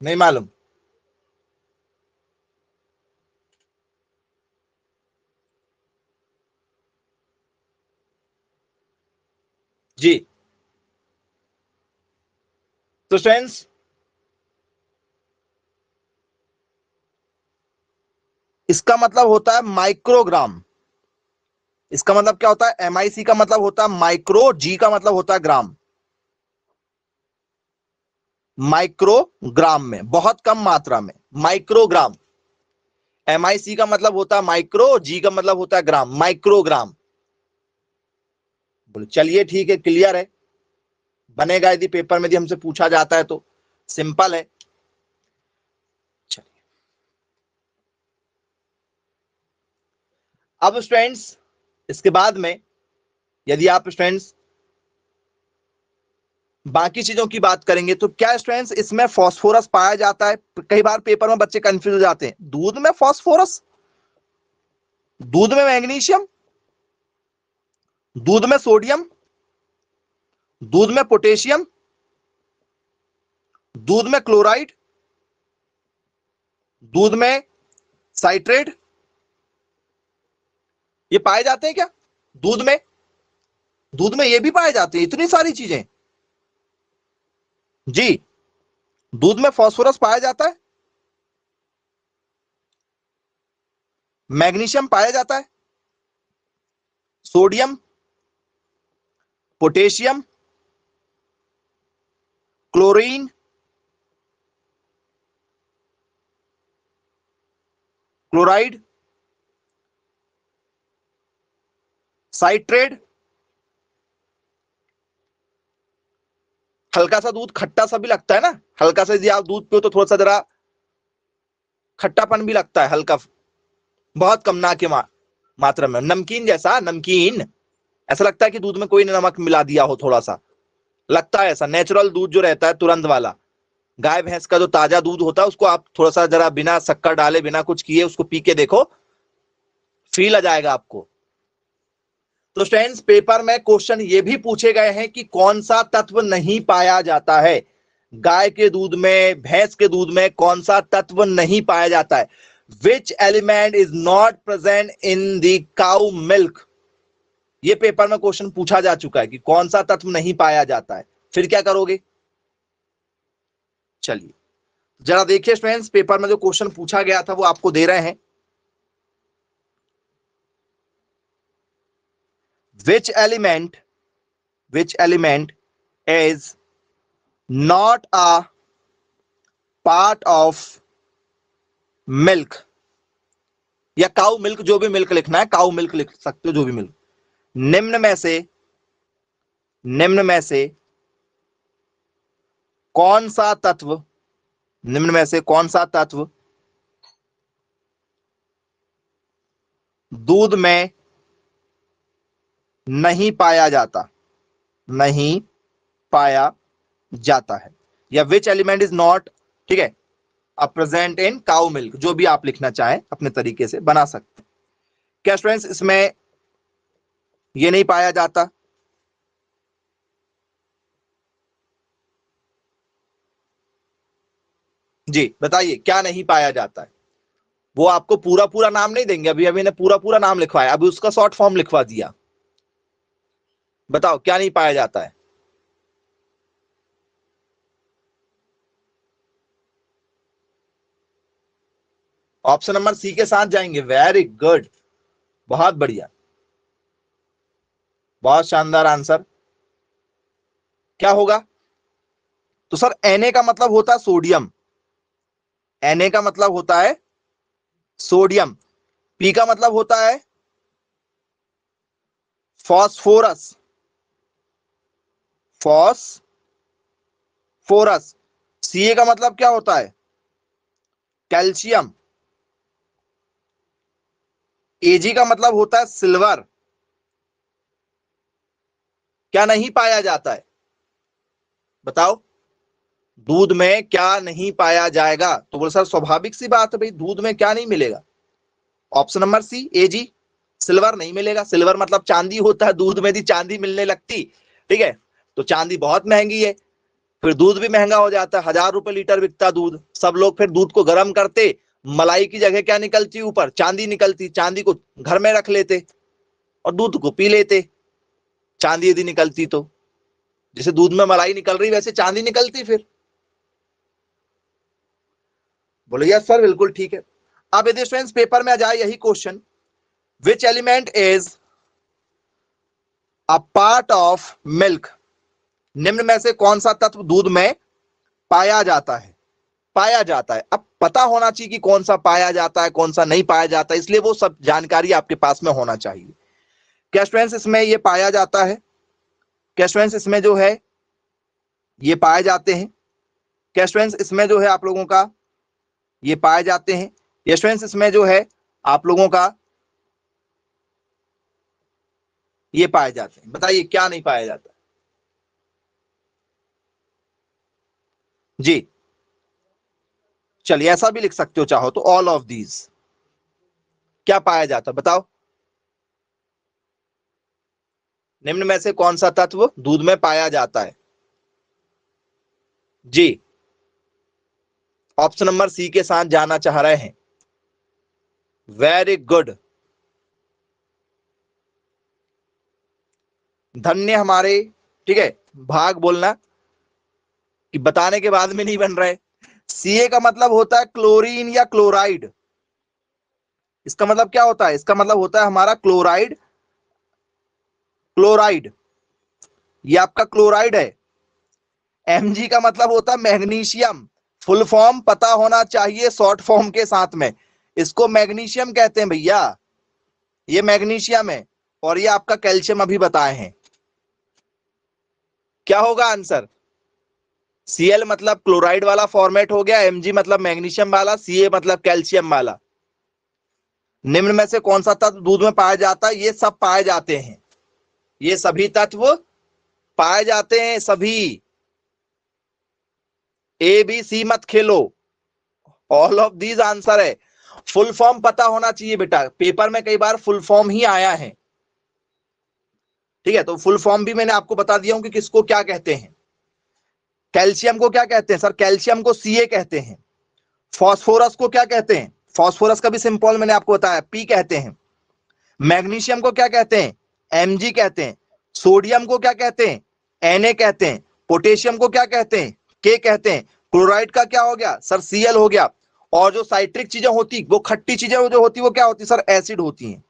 नहीं मालूम? जी, तो स्टूडेंट्स इसका मतलब होता है माइक्रोग्राम। इसका मतलब क्या होता है? MIC का मतलब होता है माइक्रो, जी का मतलब होता है ग्राम। माइक्रोग्राम में बहुत कम मात्रा में, माइक्रोग्राम। MIC का मतलब होता है माइक्रो, जी का मतलब होता है ग्राम, माइक्रोग्राम। बोले चलिए ठीक है, क्लियर है। बनेगा यदि पेपर में यदि हमसे पूछा जाता है तो, सिंपल है। चलिए अब स्टूडेंट्स इसके बाद में यदि आप स्टूडेंट्स बाकी चीजों की बात करेंगे तो क्या स्टूडेंट्स इसमें फास्फोरस पाया जाता है? कई बार पेपर में बच्चे कंफ्यूज हो जाते हैं, दूध में फास्फोरस, दूध में मैग्नीशियम, दूध में सोडियम, दूध में पोटेशियम, दूध में क्लोराइड, दूध में साइट्रेट, ये पाए जाते हैं क्या दूध में? दूध में ये भी पाए जाते हैं, इतनी सारी चीजें। जी, दूध में फास्फोरस पाया जाता है, मैग्नीशियम पाया जाता है, sodium, potassium, chlorine, chloride, citrate. हल्का सा दूध खट्टा सा भी लगता है ना, हल्का सा यदि आप दूध पियो तो थोड़ा सा जरा खट्टापन भी लगता है, हल्का, बहुत कम ना के मात्रा में, नमकीन जैसा, नमकीन, ऐसा लगता है कि दूध में कोई नमक मिला दिया हो, थोड़ा सा लगता है ऐसा। नेचुरल दूध जो रहता है तुरंत वाला, गाय भैंस का जो ताजा दूध होता है, उसको आप थोड़ा सा जरा बिना शक्कर डाले, बिना कुछ किए उसको पी के देखो, फील आ जाएगा आपको। तो स्टूडेंट्स, पेपर में क्वेश्चन ये भी पूछे गए हैं कि कौन सा तत्व नहीं पाया जाता है, गाय के दूध में, भैंस के दूध में कौन सा तत्व नहीं पाया जाता है। Which element is not present in the cow milk. ये पेपर में क्वेश्चन पूछा जा चुका है कि कौन सा तत्व नहीं पाया जाता है, फिर क्या करोगे। चलिए जरा देखिए स्टूडेंट्स, पेपर में जो क्वेश्चन पूछा गया था वो आपको दे रहे हैं। Which element is not a part of milk, या काउ मिल्क, जो भी मिल्क लिखना है, काउ मिल्क लिख सकते हो, जो भी मिल्क। निम्न में से कौन सा तत्व, निम्न में से कौन सा तत्व दूध में नहीं पाया जाता, नहीं पाया जाता है, या विच एलिमेंट इज नॉट, ठीक है, प्रेजेंट इन काउ मिल्क, जो भी आप लिखना चाहें अपने तरीके से बना सकते हैं। क्या स्टूडेंट्स इसमें ये नहीं पाया जाता। जी बताइए क्या नहीं पाया जाता है। वो आपको पूरा पूरा नाम नहीं देंगे, अभी अभी ने पूरा पूरा नाम लिखवाया, अभी उसका शॉर्ट फॉर्म लिखवा दिया। बताओ क्या नहीं पाया जाता है। ऑप्शन नंबर सी के साथ जाएंगे, वेरी गुड, बहुत बढ़िया, बहुत शानदार आंसर। क्या होगा, तो सर Na का मतलब होता है सोडियम, Na का मतलब होता है सोडियम, P का मतलब होता है फॉस्फोरस, फॉस्फोरस, Ca का मतलब क्या होता है कैल्शियम, Ag का मतलब होता है सिल्वर। क्या नहीं पाया जाता है, बताओ दूध में क्या नहीं पाया जाएगा। तो बोले सर स्वाभाविक सी बात है भाई, दूध में क्या नहीं मिलेगा। Option number C Ag, silver नहीं मिलेगा, सिल्वर मतलब चांदी होता है, दूध में यदि चांदी मिलने लगती, ठीक है, तो चांदी बहुत महंगी है, फिर दूध भी महंगा हो जाता है, 1,000 रुपए लीटर बिकता दूध, सब लोग फिर दूध को गर्म करते, मलाई की जगह क्या निकलती ऊपर, चांदी निकलती, चांदी को घर में रख लेते और दूध को पी लेते, चांदी यदि निकलती तो, जैसे दूध में मलाई निकल रही वैसे चांदी निकलती फिर। बोले यार सर बिल्कुल ठीक है। अब यदि स्टूडेंट्स पेपर में आ जाए यही question, which element is a part of milk, निम्न में से कौन सा तत्व दूध में पाया जाता है, पाया जाता है। अब पता होना चाहिए कि कौन सा पाया जाता है, कौन सा नहीं पाया जाता है, इसलिए वो सब जानकारी आपके पास में होना चाहिए। क्या स्टूडेंट्स इसमें ये पाया जाता है, क्या स्टूडेंट्स इसमें जो है ये पाए जाते हैं, क्या स्टूडेंट्स इसमें जो है आप लोगों का ये पाए जाते हैं, या स्टूडेंट्स इसमें जो है आप लोगों का ये पाए जाते हैं। बताइए क्या नहीं पाया जाता जी। चलिए ऐसा भी लिख सकते हो चाहो तो, ऑल ऑफ दीज, क्या पाया जाता बताओ, निम्न में से कौन सा तत्व दूध में पाया जाता है। जी ऑप्शन नंबर सी के साथ जाना चाह रहे हैं, वेरी गुड, धन्य हमारे, ठीक है, भाग बोलना कि बताने के बाद में नहीं बन रहे। सीए का मतलब होता है क्लोरीन या क्लोराइड। इसका मतलब क्या होता है? इसका मतलब होता है हमारा क्लोराइड। क्लोराइड, ये आपका क्लोराइड है। एमजी का मतलब होता है मैग्नीशियम। फुल फॉर्म पता होना चाहिए शॉर्ट फॉर्म के साथ में। इसको मैग्नीशियम कहते हैं भैया, ये मैग्नीशियम है। और ये आपका कैल्शियम अभी बताए हैं। क्या होगा आंसर? सीएल मतलब क्लोराइड वाला फॉर्मेट हो गया, एमजी मतलब मैग्नीशियम वाला, सीए मतलब कैल्शियम वाला। निम्न में से कौन सा तत्व दूध में पाया जाता है? ये सब पाए जाते हैं, ये सभी तत्व पाए जाते हैं सभी। ए बी सी मत खेलो, ऑल ऑफ दीज आंसर है। फुल फॉर्म पता होना चाहिए बेटा, पेपर में कई बार फुल फॉर्म ही आया है। ठीक है, तो फुल फॉर्म भी मैंने आपको बता दिया हूं कि किसको क्या कहते हैं। कैल्शियम को क्या कहते हैं सर? कैल्शियम को सीए कहते हैं। फॉस्फोरस को क्या कहते हैं? फॉस्फोरस का भी सिंपल मैंने आपको बताया, पी कहते हैं। मैग्नीशियम को क्या कहते हैं? एमजी कहते हैं। सोडियम को क्या कहते हैं? एनए कहते हैं। पोटेशियम को क्या कहते हैं? के कहते हैं। क्लोराइड का क्या हो गया सर? सीएल हो गया। और जो साइट्रिक चीजें होती, वो खट्टी चीजें जो होती, वो क्या होती सर? एसिड होती हैं।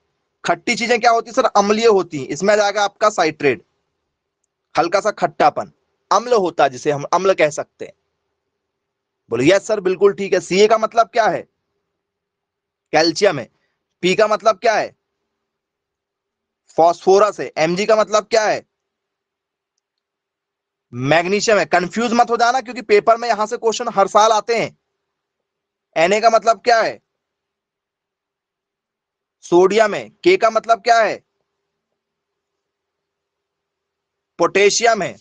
खट्टी चीजें क्या होती सर? अम्लीय होती हैं। इसमें आ जाएगा आपका साइट्रेट, हल्का सा खट्टापन, अम्ल होता है, जिसे हम अम्ल कह सकते हैं। बोलिए यस सर, बिल्कुल ठीक है। सीए का मतलब क्या है? कैल्शियम है। पी का मतलब क्या है? फॉस्फोरस है। एमजी का मतलब क्या है? मैग्नीशियम है। कंफ्यूज मत हो जाना, क्योंकि पेपर में यहां से क्वेश्चन हर साल आते हैं। एनए का मतलब क्या है? सोडियम है। के का मतलब क्या है? पोटेशियम है।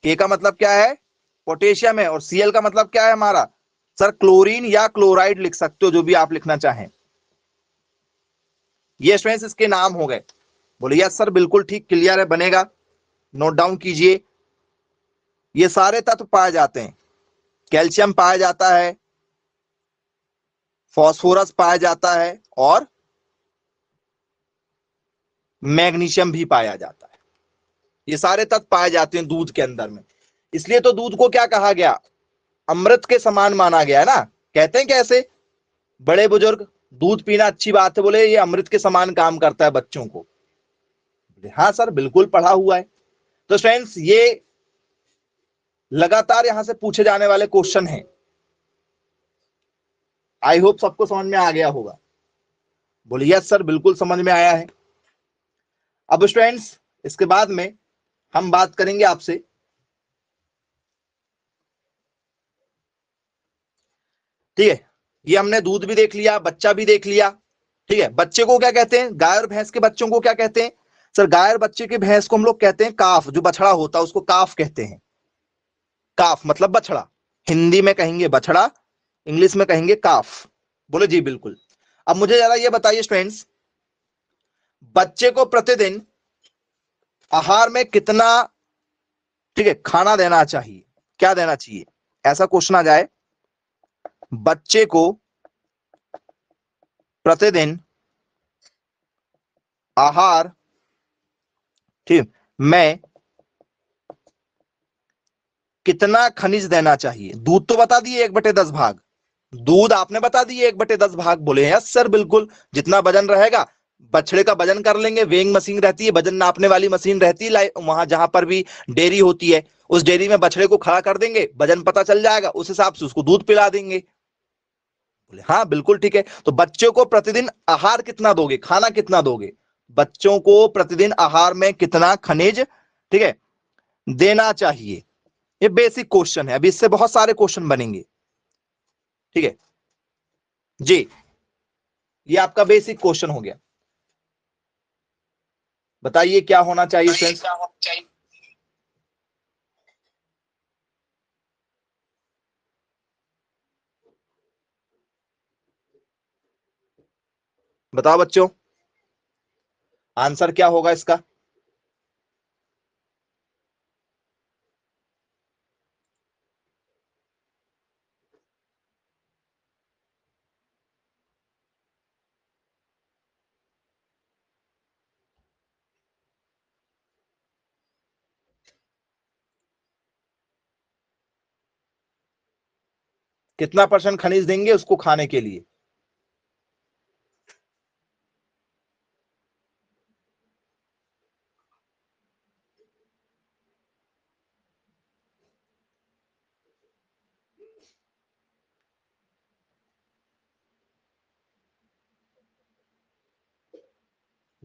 के का मतलब क्या है? पोटेशियम है। और सीएल का मतलब क्या है हमारा? सर क्लोरीन या क्लोराइड लिख सकते हो, जो भी आप लिखना चाहें। ये स्टूडेंट्स इसके नाम हो गए। बोलिए यस सर, बिल्कुल ठीक, क्लियर है, बनेगा। नोट डाउन कीजिए। ये सारे तत्व पाए जाते हैं। कैल्शियम पाया जाता है, फॉस्फोरस पाया जाता है, और मैग्नीशियम भी पाया जाता है। ये सारे तत्व पाए जाते हैं दूध के अंदर में। इसलिए तो दूध को क्या कहा गया? अमृत के समान माना गया है ना। कहते हैं कैसे बड़े बुजुर्ग, दूध पीना अच्छी बात है, बोले ये अमृत के समान काम करता है बच्चों को। हाँ सर, बिल्कुल पढ़ा हुआ है। तो फ्रेंड्स, ये लगातार यहां से पूछे जाने वाले क्वेश्चन हैं। आई होप सबको समझ में आ गया होगा। बोलिए यस सर, बिल्कुल समझ में आया है। अब स्टूडेंट्स, इसके बाद में हम बात करेंगे आपसे, ठीक है। ये हमने दूध भी देख लिया, बच्चा भी देख लिया, ठीक है। बच्चे को क्या कहते हैं? गाय और भैंस के बच्चों को क्या कहते हैं सर? गाय और बच्चे के भैंस को हम लोग कहते हैं काफ। जो बछड़ा होता है उसको काफ कहते हैं। काफ मतलब बछड़ा। हिंदी में कहेंगे बछड़ा, इंग्लिश में कहेंगे काफ। बोले जी बिल्कुल। अब मुझे जरा ये बताइए स्टूडेंट्स, बच्चे को प्रतिदिन आहार में कितना, ठीक है, खाना देना चाहिए? क्या देना चाहिए? ऐसा क्वेश्चन आ जाए, बच्चे को प्रतिदिन आहार, ठीक, में कितना खनिज देना चाहिए? दूध तो बता दिए 1/10 भाग। दूध आपने बता दिए 1/10 भाग। बोले यस सर, बिल्कुल। जितना वजन रहेगा, बछड़े का वजन कर लेंगे। वेइंग मशीन रहती है, वजन नापने वाली मशीन रहती है, वहां जहां पर भी डेयरी होती है, उस डेयरी में बछड़े को खड़ा कर देंगे, वजन पता चल जाएगा, उस हिसाब से उसको दूध पिला देंगे। बोले हाँ बिल्कुल ठीक है। तो बच्चों को प्रतिदिन आहार कितना दोगे, खाना कितना दोगे? बच्चों को प्रतिदिन आहार में कितना खनिज, ठीक है, देना चाहिए? ये बेसिक क्वेश्चन है, अभी इससे बहुत सारे क्वेश्चन बनेंगे, ठीक है जी। ये आपका बेसिक क्वेश्चन हो गया। बताइए क्या होना चाहिए फ्रेंड्स? बताओ बच्चों, आंसर क्या होगा इसका? कितना % खनिज देंगे उसको खाने के लिए?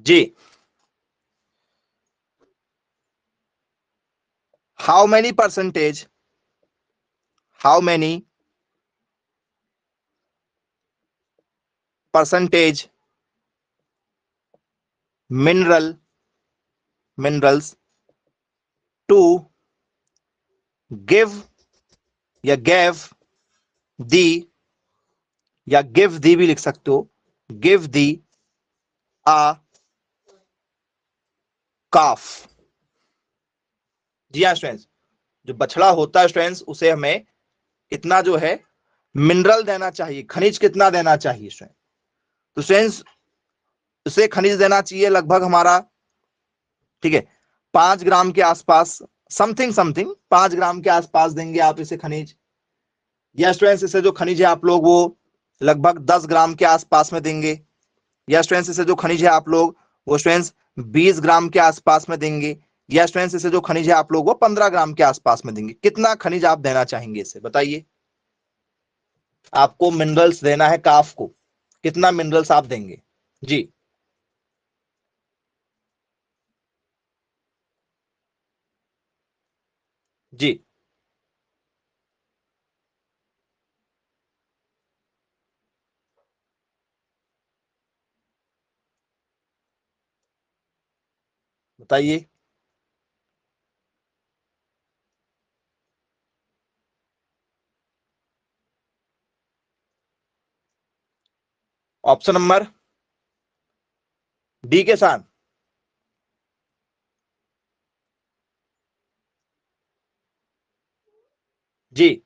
जी, how many percentage, how many percentage minerals to give या गैव दी, या गिव दी भी लिख सकते हो, गिव दी आ काफ। जी हाँ स्टूडेंट्स, जो बछड़ा होता है स्टूडेंट्स, उसे हमें कितना जो है मिनरल देना चाहिए, खनिज कितना देना चाहिए स्टूडेंट? तो स्टूडेंट्स उसे खनिज देना चाहिए लगभग हमारा, ठीक है, 5 ग्राम के आसपास, समथिंग समथिंग 5 ग्राम के आसपास देंगे आप इसे खनिज। या स्टूडेंट्स इसे जो खनिज है आप लोग वो लगभग 10 ग्राम के आसपास में देंगे। या स्टूडेंट्स इसे जो खनिज है आप लोग वो स्टूडेंट्स 20 ग्राम के आसपास में देंगे। या स्टूडेंट्स इसे जो खनिज है आप लोग वो 15 ग्राम के आसपास में देंगे। कितना खनिज आप देना चाहेंगे इसे बताइए? आपको मिनरल्स देना है काफ को, कितना मिनरल्स आप देंगे? जी जी बताइए। ऑप्शन नंबर डी के साथ। जी,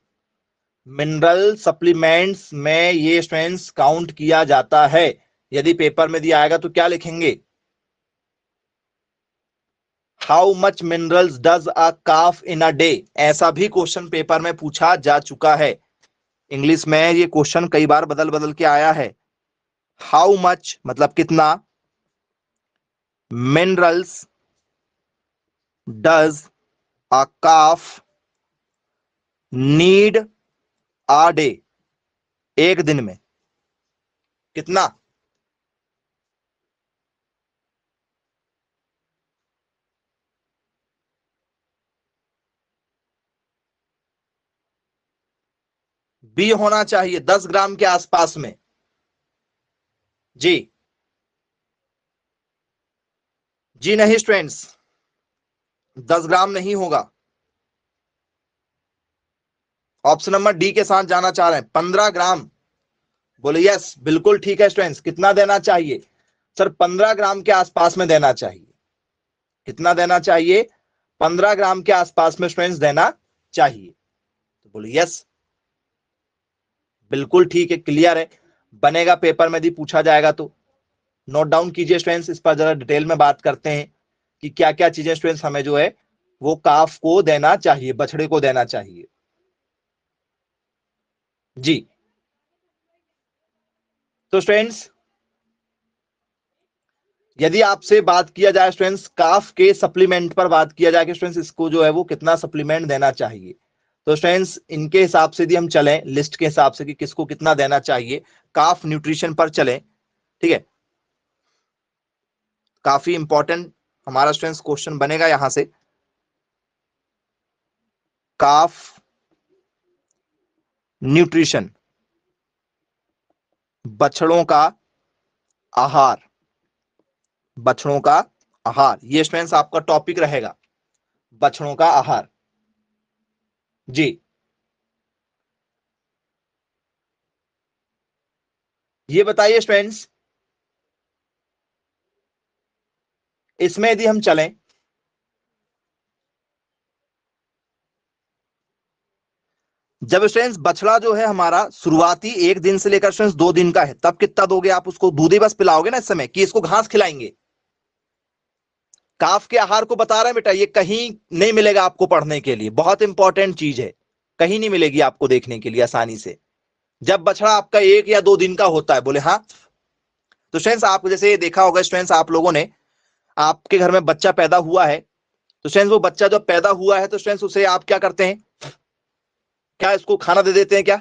मिनरल सप्लीमेंट्स में ये स्ट्रेंथ काउंट किया जाता है। यदि पेपर में दिया आएगा तो क्या लिखेंगे? How much minerals does a calf in a day? ऐसा भी क्वेश्चन पेपर में पूछा जा चुका है। इंग्लिश में ये क्वेश्चन कई बार बदल बदल के आया है। हाउ मच मतलब कितना, minerals does a calf need a day, एक दिन में कितना? बी होना चाहिए 10 ग्राम के आसपास में। जी जी नहीं स्टूडेंट्स, 10 ग्राम नहीं होगा। ऑप्शन नंबर डी के साथ जाना चाह रहे हैं, 15 ग्राम। बोले यस, बिल्कुल ठीक है स्टूडेंट्स। कितना देना चाहिए सर? 15 ग्राम के आसपास में देना चाहिए। कितना देना चाहिए? 15 ग्राम के आसपास में स्टूडेंट्स देना चाहिए। तो बोले यस, बिल्कुल ठीक है, क्लियर है। बनेगा पेपर में यदि पूछा जाएगा तो नोट डाउन कीजिए स्टूडेंट्स। इस पर जरा डिटेल में बात करते हैं कि क्या क्या चीजें स्टूडेंट्स हमें जो है वो काफ को देना चाहिए, बछड़े को देना चाहिए। जी, तो स्टूडेंट्स यदि आपसे बात किया जाए स्टूडेंट्स काफ के सप्लीमेंट पर बात किया जाए कि स्टूडेंट्स इसको जो है वो कितना सप्लीमेंट देना चाहिए, तो स्टूडेंट्स इनके हिसाब से यदि हम चलें लिस्ट के हिसाब से कि किसको कितना देना चाहिए, काफ न्यूट्रिशन पर चलें, ठीक है। काफी इंपॉर्टेंट हमारा स्टूडेंट्स क्वेश्चन बनेगा यहां से। काफ न्यूट्रिशन, बछड़ों का आहार, बछड़ों का आहार, ये स्टूडेंट्स आपका टॉपिक रहेगा, बछड़ों का आहार। जी, ये बताइए स्टूडेंट्स, इसमें यदि हम चलें, जब स्टूडेंट्स बछड़ा जो है हमारा शुरुआती 1 दिन से लेकर स्टूडेंट्स 2 दिन का है, तब कितना दोगे आप उसको? दूध ही बस पिलाओगे ना इस समय, कि इसको घास खिलाएंगे? काफ के आहार को बता रहे हैं बेटा, ये कहीं नहीं मिलेगा आपको पढ़ने के लिए, बहुत इंपॉर्टेंट चीज है, कहीं नहीं मिलेगी आपको देखने के लिए आसानी से। जब बछड़ा आपका 1 या 2 दिन का होता है? बोले हाँ। तो स्टूडेंट्स आप जैसे देखा होगा स्टूडेंट्स, आप लोगों ने, आपके घर में बच्चा पैदा हुआ है, तो स्टूडेंट्स वो बच्चा जब पैदा हुआ है तो स्टूडेंट्स उसे आप क्या करते हैं? क्या इसको खाना दे देते हैं क्या?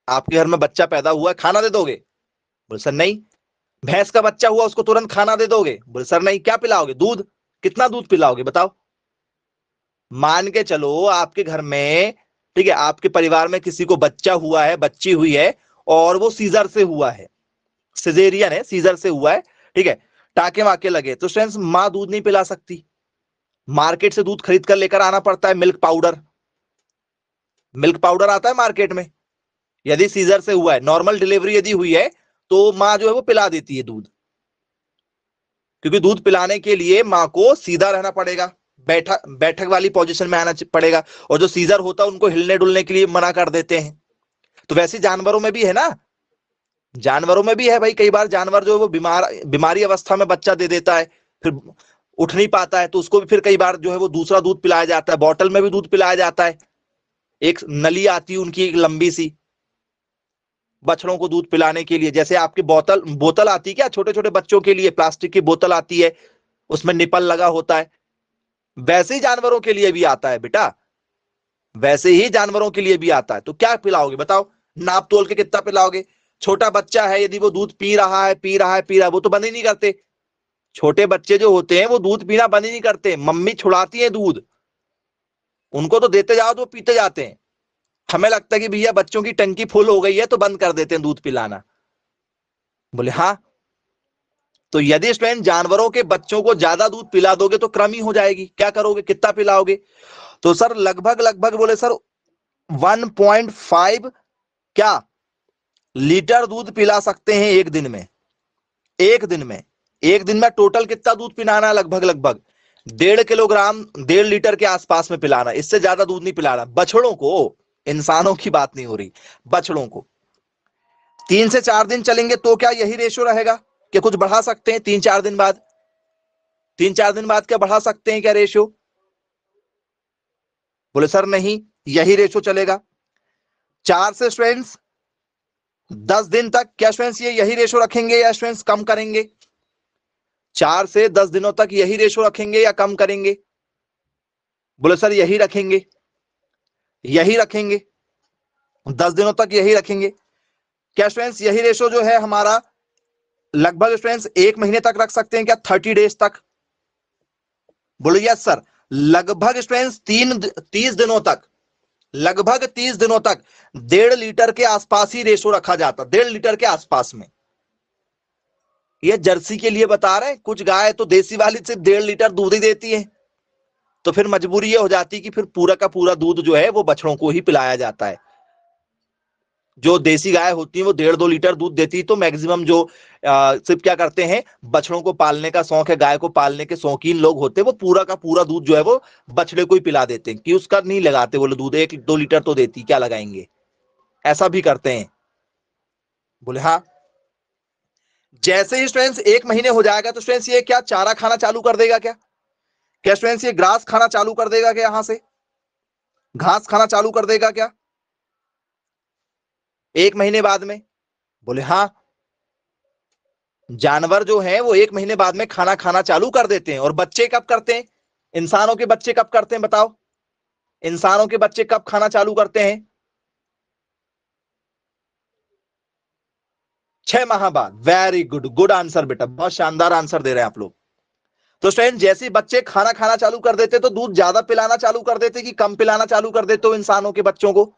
आपके घर में बच्चा पैदा हुआ है, खाना दे दोगे? बोले सर नहीं। भैंस का बच्चा हुआ, उसको तुरंत खाना दे दोगे? बोले सर नहीं। क्या पिलाओगे? दूध। कितना दूध पिलाओगे बताओ? मान के चलो आपके घर में, ठीक है, आपके परिवार में किसी को बच्चा हुआ है, बच्ची हुई है, और वो सीजर से हुआ है, सिजेरियन है, सीजर से हुआ है, ठीक है, टाके वाके लगे, तो स्टूडेंट्स माँ दूध नहीं पिला सकती, मार्केट से दूध खरीद कर लेकर आना पड़ता है, मिल्क पाउडर। मिल्क पाउडर आता है मार्केट में। यदि सीजर से हुआ है, नॉर्मल डिलीवरी यदि हुई है, तो माँ जो है वो पिला देती है दूध, क्योंकि दूध पिलाने के लिए माँ को सीधा रहना पड़ेगा, बैठक वाली पोजीशन में आना पड़ेगा, और जो सीजर होता है उनको हिलने डुलने के लिए मना कर देते हैं। तो वैसे जानवरों में भी है ना, जानवरों में भी है भाई, कई बार जानवर जो है वो बीमारी अवस्था में बच्चा दे देता है, फिर उठ नहीं पाता है, तो उसको भी फिर कई बार जो है वो दूसरा दूध पिलाया जाता है, बॉटल में भी दूध पिलाया जाता है, एक नली आती है उनकी एक लंबी सी, बछड़ों को दूध पिलाने के लिए। जैसे आपकी बोतल बोतल आती है क्या छोटे छोटे बच्चों के लिए, प्लास्टिक की बोतल आती है, उसमें निपल लगा होता है, वैसे ही जानवरों के लिए भी आता है बेटा, वैसे ही जानवरों के लिए भी आता है। तो क्या पिलाओगे बताओ? नाप तोल के कितना पिलाओगे? छोटा बच्चा है, यदि वो दूध पी रहा है, पी रहा है, पी रहा है, वो तो बंद ही नहीं करते। छोटे बच्चे जो होते हैं वो दूध पीना बंद ही नहीं करते, मम्मी छुड़ाती है दूध, उनको तो देते जाओ तो वो पीते जाते हैं। हमें लगता है कि भैया बच्चों की टंकी फुल हो गई है तो बंद कर देते हैं दूध पिलाना। बोले हाँ। तो यदि स्टूडेंट जानवरों के बच्चों को ज्यादा दूध पिला दोगे तो कृमि हो जाएगी, क्या करोगे? कितना पिलाओगे? तो सर लगभग लगभग बोले सर 1.5 क्या लीटर दूध पिला सकते हैं एक दिन में। एक दिन में, एक दिन में टोटल कितना दूध पिलाना है? लगभग लगभग 1.5 किलोग्राम, 1.5 लीटर के आसपास में पिलाना, इससे ज्यादा दूध नहीं पिलाना बछड़ों को, इंसानों की बात नहीं हो रही, बछड़ों को। 3 से 4 दिन चलेंगे तो क्या यही रेशो रहेगा? क्या कुछ बढ़ा सकते हैं 3-4 दिन बाद? 3-4 दिन बाद क्या बढ़ा सकते हैं क्या रेशो? बोले सर नहीं, यही रेशो चलेगा। 4 से 10 दिन तक क्या स्टूडेंट्स ये यही रेशो रखेंगे या स्टूडेंट्स कम करेंगे? 4 से 10 दिनों तक यही रेशो रखेंगे या कम करेंगे? बोले सर यही रखेंगे, यही रखेंगे, 10 दिनों तक यही रखेंगे। क्या स्टूडेंट्स यही रेशो जो है हमारा लगभग स्टूडेंट्स 1 महीने तक रख सकते हैं क्या? 30 डेज तक? बोले यस सर। लगभग स्टूडेंट्स 30 दिनों तक, लगभग 30 दिनों तक 1.5 लीटर के आसपास ही रेशो रखा जाता, 1.5 लीटर के आसपास में। ये जर्सी के लिए बता रहे हैं, कुछ गाय तो देसी वाली सिर्फ 1.5 लीटर दूध ही देती है, तो फिर मजबूरी ये हो जाती है कि फिर पूरा का पूरा दूध जो है वो बछड़ों को ही पिलाया जाता है। जो देसी गाय होती है वो 1.5-2 लीटर दूध देती है, तो मैक्सिमम जो सिर्फ क्या करते हैं, बछड़ों को पालने का शौक है, गाय को पालने के शौकीन लोग होते हैं, वो पूरा का पूरा दूध जो है वो बछड़े को ही पिला देते हैं, कि उसका नहीं लगाते बोले दूध 1-2 लीटर तो देती, क्या लगाएंगे, ऐसा भी करते हैं। बोले हाँ। जैसे ही स्टूडेंट्स 1 महीने हो जाएगा तो स्टूडेंट्स ये क्या चारा खाना चालू कर देगा क्या? क्या स्टूडेंट्स ये ग्रास खाना चालू कर देगा क्या? यहां से घास खाना चालू कर देगा क्या 1 महीने बाद में? बोले हाँ। जानवर जो है वो 1 महीने बाद में खाना खाना चालू कर देते हैं। और बच्चे कब करते हैं? इंसानों के बच्चे कब करते हैं बताओ? इंसानों के बच्चे कब खाना चालू करते हैं? 6 माह बाद। वेरी गुड, गुड आंसर बेटा, बहुत शानदार आंसर दे रहे हैं आप लोग। तो स्टूडेंट जैसे बच्चे खाना खाना चालू कर देते तो दूध ज्यादा पिलाना चालू कर देते कि कम पिलाना चालू कर देते हो इंसानों के बच्चों को?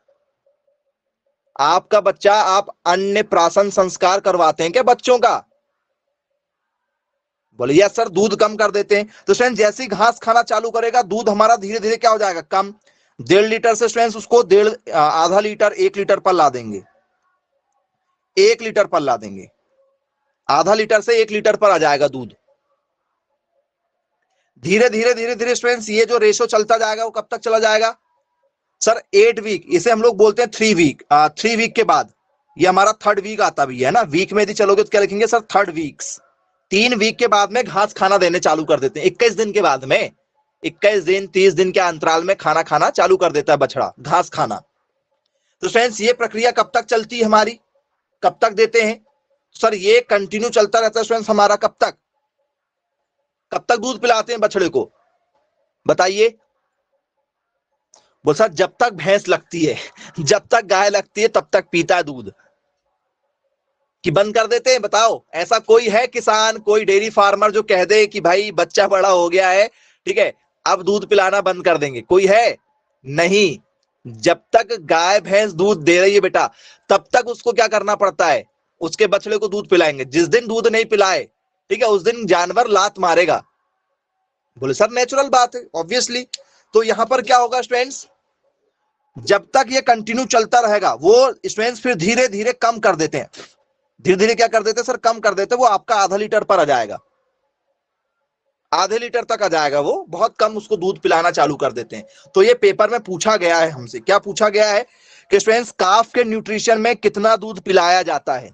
आपका बच्चा, आप अन्नप्राशन संस्कार करवाते हैं क्या बच्चों का? बोले यस सर, दूध कम कर देते हैं। तो स्टूडेंट जैसे ही घास खाना चालू करेगा दूध हमारा धीरे धीरे क्या हो जाएगा? कम। 1.5 लीटर से स्टूडेंट्स उसको आधा लीटर 1 लीटर पर ला देंगे, 1 लीटर पर ला देंगे, आधा लीटर से 1 लीटर पर आ जाएगा दूध। धीरे धीरे धीरे धीरे स्टूडेंट्स ये जो रेशो चलता जाएगा वो कब तक चला जाएगा? सर 8 वीक, इसे हम लोग बोलते हैं 3 वीक। 3 वीक के बाद ये हमारा 3rd वीक आता भी है ना, वीक में यदि चलोगे तो क्या लिखेंगे सर? 3rd weeks. 3 वीक के बाद में घास खाना देने चालू कर देते हैं, 21 दिन के बाद में, 21 दिन 30 दिन के अंतराल में खाना खाना चालू कर देता है बछड़ा, घास खाना। तो फ्रेंड्स ये प्रक्रिया कब तक चलती है हमारी, कब तक देते हैं सर? ये कंटिन्यू चलता रहता है स्टूडेंट्स हमारा कब तक, कब तक दूध पिलाते हैं बछड़े को बताइए? बोल सर जब तक भैंस लगती है, जब तक गाय लगती है तब तक पीता है दूध, कि बंद कर देते हैं? बताओ, ऐसा कोई है किसान, कोई डेयरी फार्मर जो कह दे कि भाई बच्चा बड़ा हो गया है, ठीक है, अब दूध पिलाना बंद कर देंगे? कोई है? नहीं। जब तक गाय भैंस दूध दे रही है बेटा, तब तक उसको क्या करना पड़ता है, उसके बछड़े को दूध पिलाएंगे। जिस दिन दूध नहीं पिलाए, ठीक है, उस दिन जानवर लात मारेगा। बोले सर नेचुरल बात है, ऑब्वियसली। तो यहां पर क्या होगा स्टूडेंट्स, जब तक ये कंटिन्यू चलता रहेगा, वो स्टूडेंट्स फिर धीरे धीरे कम कर देते हैं। धीरे धीरे क्या कर देते हैं सर? कम कर देते हैं। वो आपका आधा लीटर पर आ जाएगा, आधे लीटर तक आ जाएगा, वो बहुत कम उसको दूध पिलाना चालू कर देते हैं। तो ये पेपर में पूछा गया है हमसे, क्या पूछा गया है कि स्टूडेंट्स काफ के न्यूट्रिशन में कितना दूध पिलाया जाता है?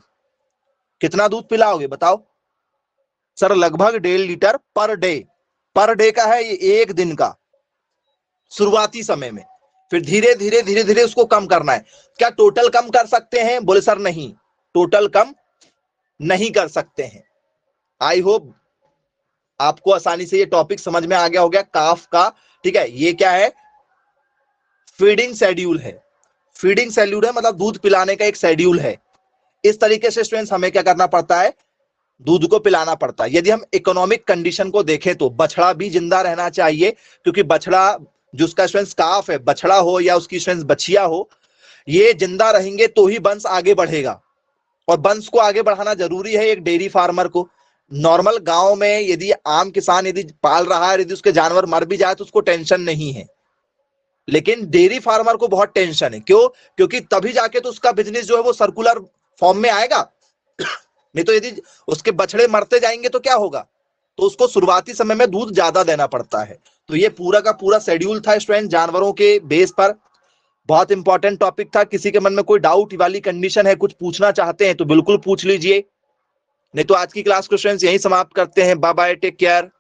कितना दूध पिलाओगे बताओ? सर लगभग 1.5 litre per day. Per day का है ये, एक दिन का, शुरुआती समय में। फिर धीरे धीरे धीरे धीरे उसको कम करना है। क्या टोटल कम कर सकते हैं? बोले सर नहीं, टोटल कम नहीं कर सकते हैं। आई होप आपको आसानी से ये टॉपिक समझ में आ गया हो गया काफ का, ठीक है। ये क्या है? फीडिंग शेड्यूल है। फीडिंग शेड्यूल है मतलब दूध पिलाने का एक शेड्यूल है। इस तरीके से स्टूडेंट्स हमें क्या करना पड़ता है, दूध को पिलाना पड़ता है। यदि हम इकोनॉमिक कंडीशन को देखें तो बछड़ा भी जिंदा रहना चाहिए, क्योंकि बछड़ा जो उसका स्टूडेंट्स काफ है, बछड़ा हो या उसकी स्टूडेंट्स बछिया हो, ये जिंदा रहेंगे तो ही वंश आगे बढ़ेगा। और वंश को आगे बढ़ाना जरूरी है एक डेयरी फार्मर को। नॉर्मल गांव में यदि आम किसान यदि पाल रहा है, यदि उसके जानवर मर भी जाए तो उसको टेंशन नहीं है, लेकिन डेयरी फार्मर को बहुत टेंशन है। क्यों? क्योंकि तभी जाके तो उसका बिजनेस जो है वो सर्कुलर फॉर्म में आएगा। नहीं तो यदि उसके बछड़े मरते जाएंगे तो क्या होगा? तो उसको शुरुआती समय में दूध ज्यादा देना पड़ता है। तो ये पूरा का पूरा शेड्यूल था स्टूडेंट जानवरों के बेस पर। बहुत इंपॉर्टेंट टॉपिक था। किसी के मन में कोई डाउट वाली कंडीशन है, कुछ पूछना चाहते हैं तो बिल्कुल पूछ लीजिए, नहीं तो आज की क्लास को स्टूडेंट्स यहीं समाप्त करते हैं। Bye bye, take care.